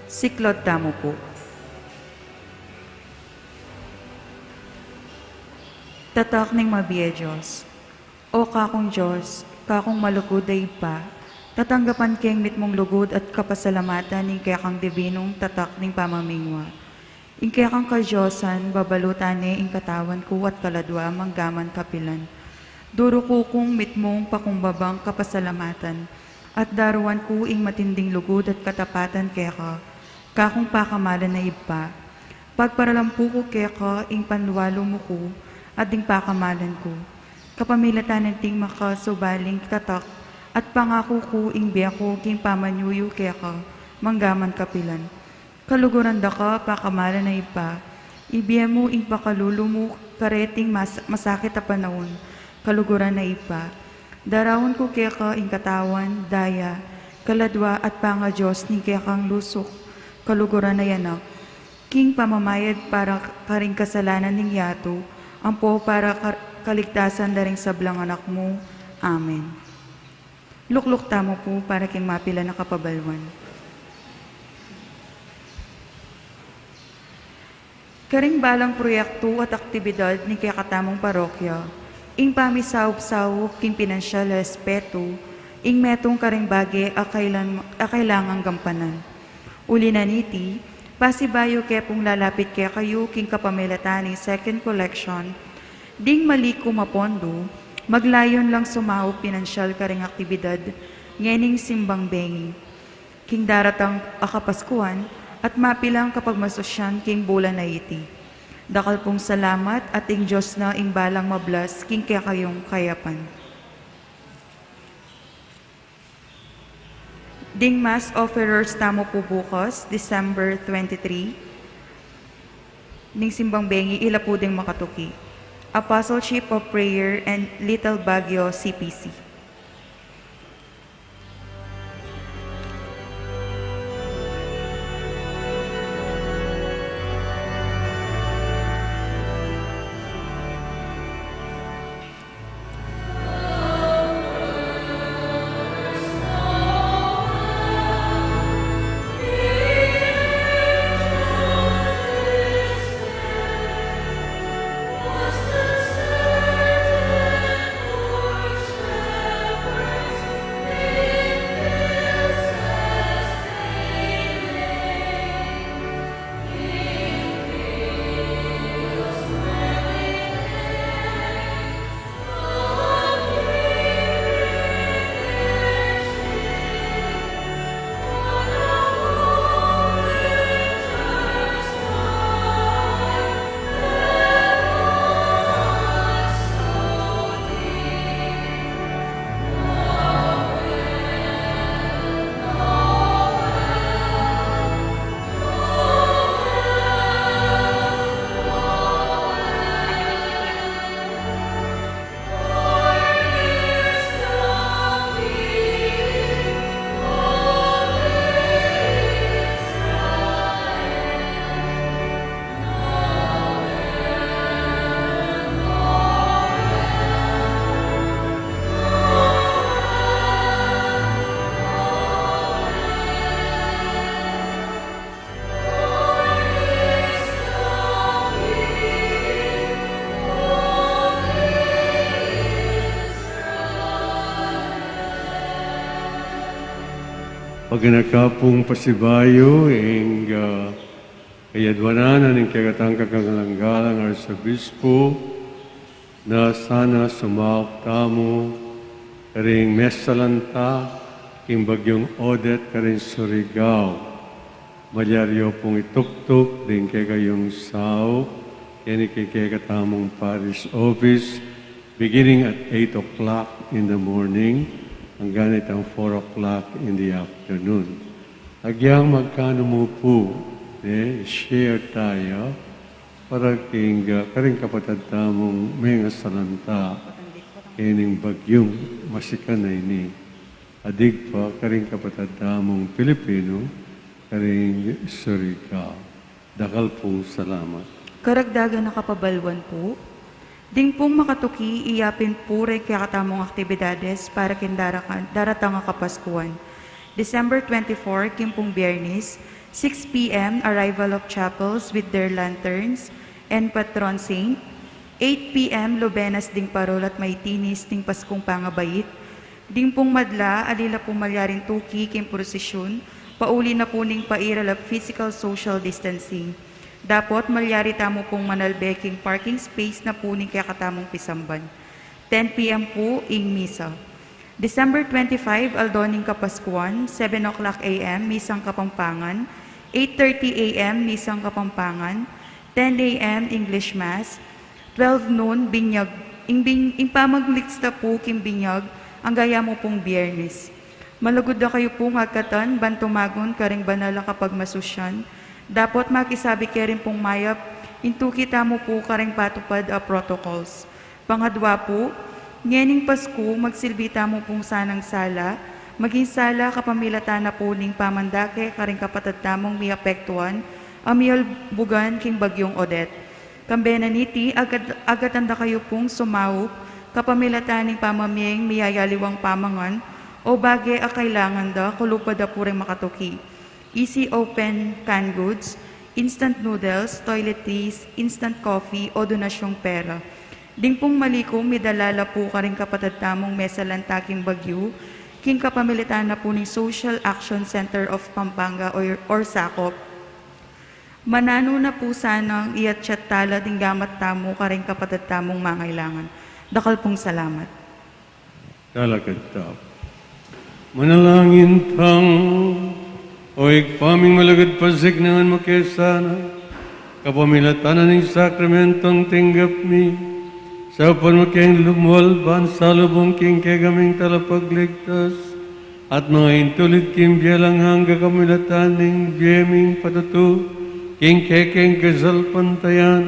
Siklod tamo po. Tatak ning mabiye Diyos. O kakong Diyos, kakong malugod ay pa, tatanggapan keng mitmong lugod at kapasalamatan ning kaya kang dibinong tatak ning pamamingwa. Ing kaya kang kadyosan, babalutane ing katawan ko at kaladwa manggaman kapilan. Duro ko kong mitmong pakumbabang kapasalamatan, at daruan ko ing matinding lugod at katapatan kaya ka, kakong pakamalan na iba. Pagparalampu ko kaya ka, ing panwalo mo ko, at ding pakamalan ko. Kapamilatan ng ting makasubaling tatak, at pangako ko ing biya ko king pamanyuyo kaya ka, manggaman kapilan. Kaluguran da ka, pakamalan na iba. Ibiya mo ing pakalulo mo, kareting masakit na panahon, kaluguran na iba. Darawan ko kaya ka ing katawan, daya, kaladwa at panga Diyos ni kaya kang lusok, kaluguran na yanak. King pamamayad para karing kasalanan ning yato, Ampo para kaligtasan daring sablang anak mo. Amen. Luklukta mo po para king mapila na kapabalwan. Karing balang proyekto at aktibidad ni kakatamong parokya, ing pamisawp-sawp king pinansyal respeto, ing metong karing bagi akailangang gampanan. Uli na niti, pasibayo kepong lalapit kaya kayo king kapamilatan second collection, ding maliko mapondo, maglayon lang sumao pinansyal karing aktibidad, ngening simbang bengi. King daratang akapaskuhan, at mapilang kapag masosyan king bulan na iti. Dakal pong salamat at ing Diyos na ing balang mablas king kaya kayong kayapan. Ding Mass offerers tamo po bukas, December 23. Ning simbang bengi ila po ding makatuki. Apostleship of Prayer and Little Baguio CPC. Paginakapong pasibayo, ing kayadwanan ng kagatang kakangalanggalang Arsobispo, na sana sumaok tamo, karing mesalanta, king bagyong Odette, karing Surigao. Malyaryo pong ituktok, din kayong sao, kini kaykatamong parish office, beginning at 8 o'clock in the morning, hanggang itang 4 o'clock in the afternoon. Agyang magkano mo po, share tayo, para karing kapatid tamong may salanta, kining bagyong masikanay ni. Adig pa, karing kapatid tamong Pilipino, karing Surigao. Dakal po salamat. Karagdagan na kapabalwan po, ding pong makatuki, iyapin po rin kaya katamong aktibidades para daratang nga kapaskuhan. December 24, kimpong Biyernes, 6 p.m. arrival of chapels with their lanterns and patron saint. 8 p.m. Lobenas ding parol at maitinis ding Paskong Pangabayit. Ding pong madla, alila pong malyaring tuki, kim prosesyon, pauli na po ning pairal of physical social distancing. Dapat malyari tamo pong manalbeking parking space na po ni kaya katamong pisamban. 10 p.m. po ing Misa. December 25, Aldo ning Kapaskuhan, 7 o'clock a.m. Misang Kapampangan, 8:30 a.m. Misang Kapampangan, 10 a.m. English Mass, 12 noon Binyag. Ing pamaglista po kim Binyag, ang gaya mo pong Biyernes. Malagod na kayo po ngagkatan, bantumagon karing banala kapag masusyan. Dapat makisabi kayo rin pong mayap, intu kita mo po karing patupad a protocols. Pangadwa po, ngening Pasko, magsilbita mo pong sanang sala, maging sala kapamilatan na po ning pamandake karing kapatid tamong miapektuan, amiyal bugan king bagyong Odette. Kambenaniti, agatanda kayo pong sumawop, kapamilataning pamamiyeng miyayaliwang pamangan, o bagay a kailangan da, kulupada po rin makatuki. Easy open canned goods, instant noodles, toiletries, instant coffee, o donasyong pera. Ding pong malikom, midalala po ka rin kapatadtamong mesa lantaking bagyo, king kapamilitan na po ni Social Action Center of Pampanga or SACOP. Manano na po sanang iyat tala ding gamat tamo ka rin kapatadtamong mangailangan. Dakal pong salamat. Talagat tao. Manalangin tang o ikpaming malagad pasignahan mo kesana, kapamilatanan ng sakramentong tinggap mi, sa upan mo keng lumwal ban salubong king kegaming talapagligtas, at mga intulit kim biyalang hangga kamilatan ng biyeming patutu, king kekeng kasal pantayan,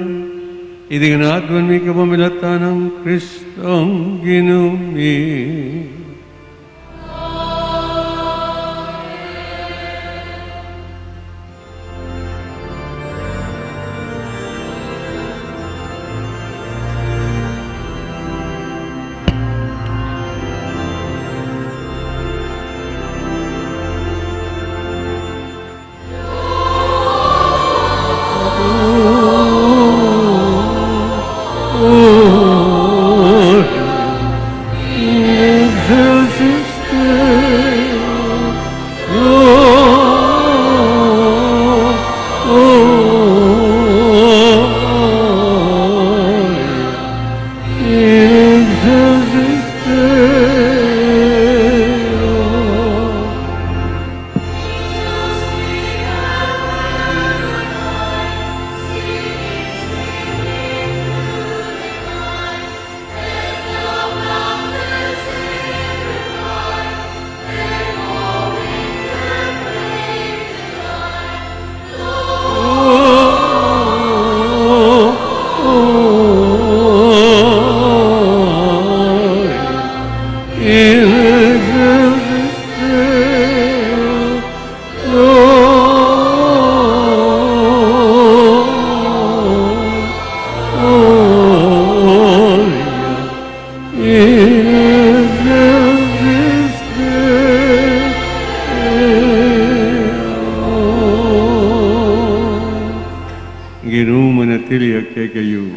idinganadwan mi kapamilatan ng Kristong ginumi.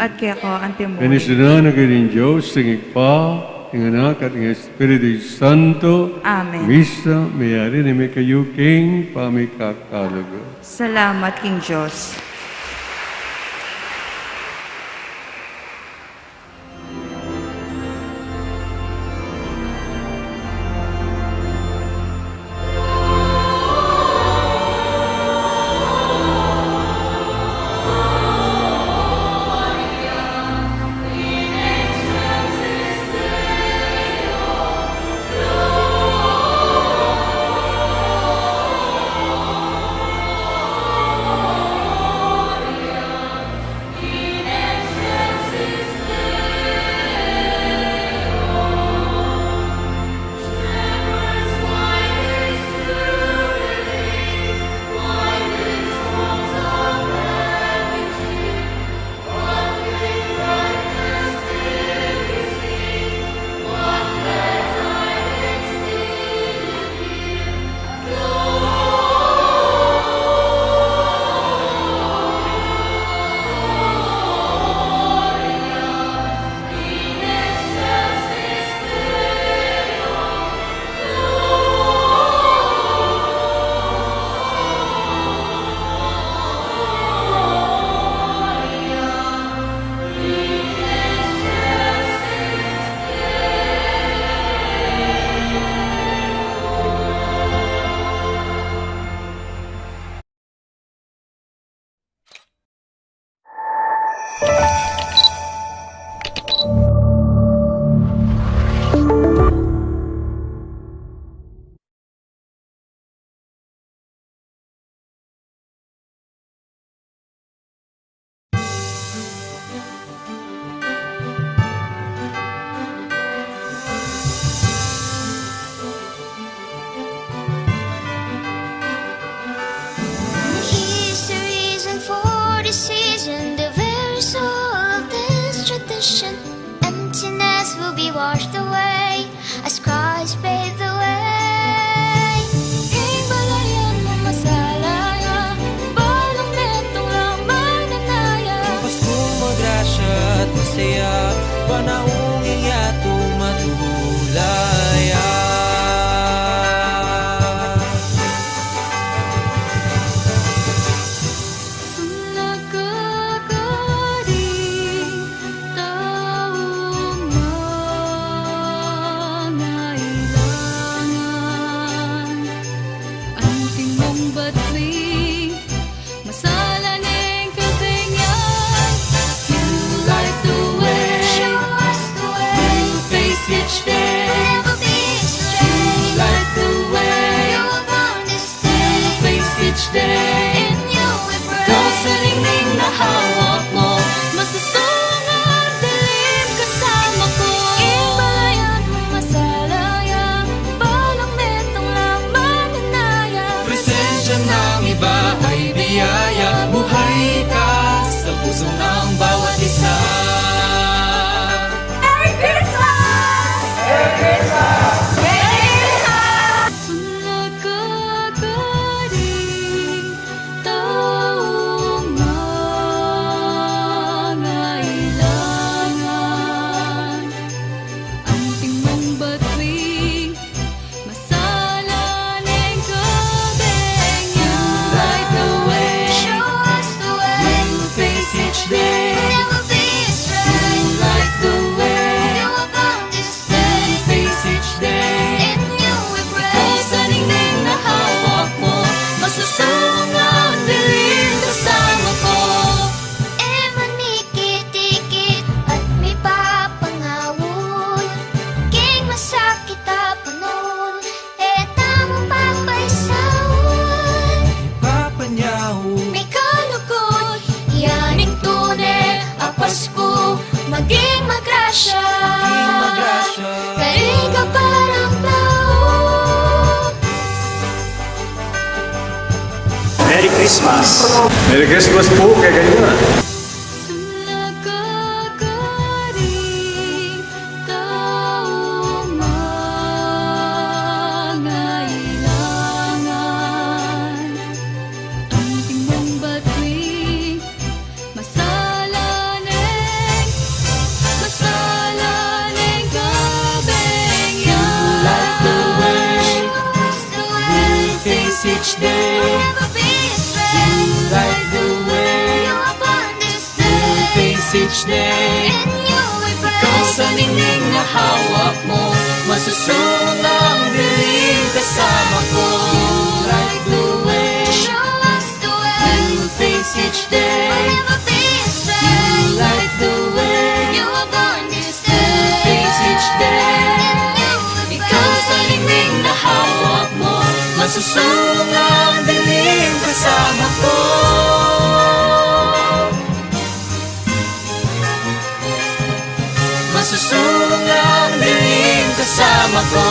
At kaya ko ang timor. Penisuna na kayo Diyos, singig pa, ng anak at ng Espiritu Santo. Amen. Misa, mayari na may kayo king pamikakalaga. Salamat, King Diyos. emptiness will be washed away as Christ paid the way. Himalayan mo masalaya, balang netong lang mananaya. Pasko magrasya at masaya, panaunging yato matulaya. Buhay ka sa puso ng bawat isa. Merry Christmas! Merry Christmas! Merry Christmas! Sulagagaling taong nangailangan, ang tingmong batuing masalaning kabengan. Light the way, show us the way, we'll face each day. Never be astray. Light the way, you abound this day. Face each day, in you we pray. Ikaw sa ningning na hawak mo, masusong ang dilim kasama ko. Manikit-ikit at may papangawon, king masakit apanon, tamang papaisawon. Papanyahu, May kalugod, yaning tunay, ang Pasko, maging magrasya. magrasya. Kaiga parang tao. Merry Christmas! Merry Christmas po kay ganyan. Sulagagaling taong nangailangan, ang tingmong batuing masalaning kabengan. Light the way, Show us the way, face each day. never be astray. Light the way, You abound this day. face each day. In you we pray. Ikaw sa ningning na hawak mo, masusong ang dilim kasama ko. Light the way, Show us the way. we'll face each day. Never be astray. Light the way, You are born this day. face each day. In you we Ikaw sa ningning na hawak mo, masusong ang dilim kasama ko. Masusong ang dilim kasama ko.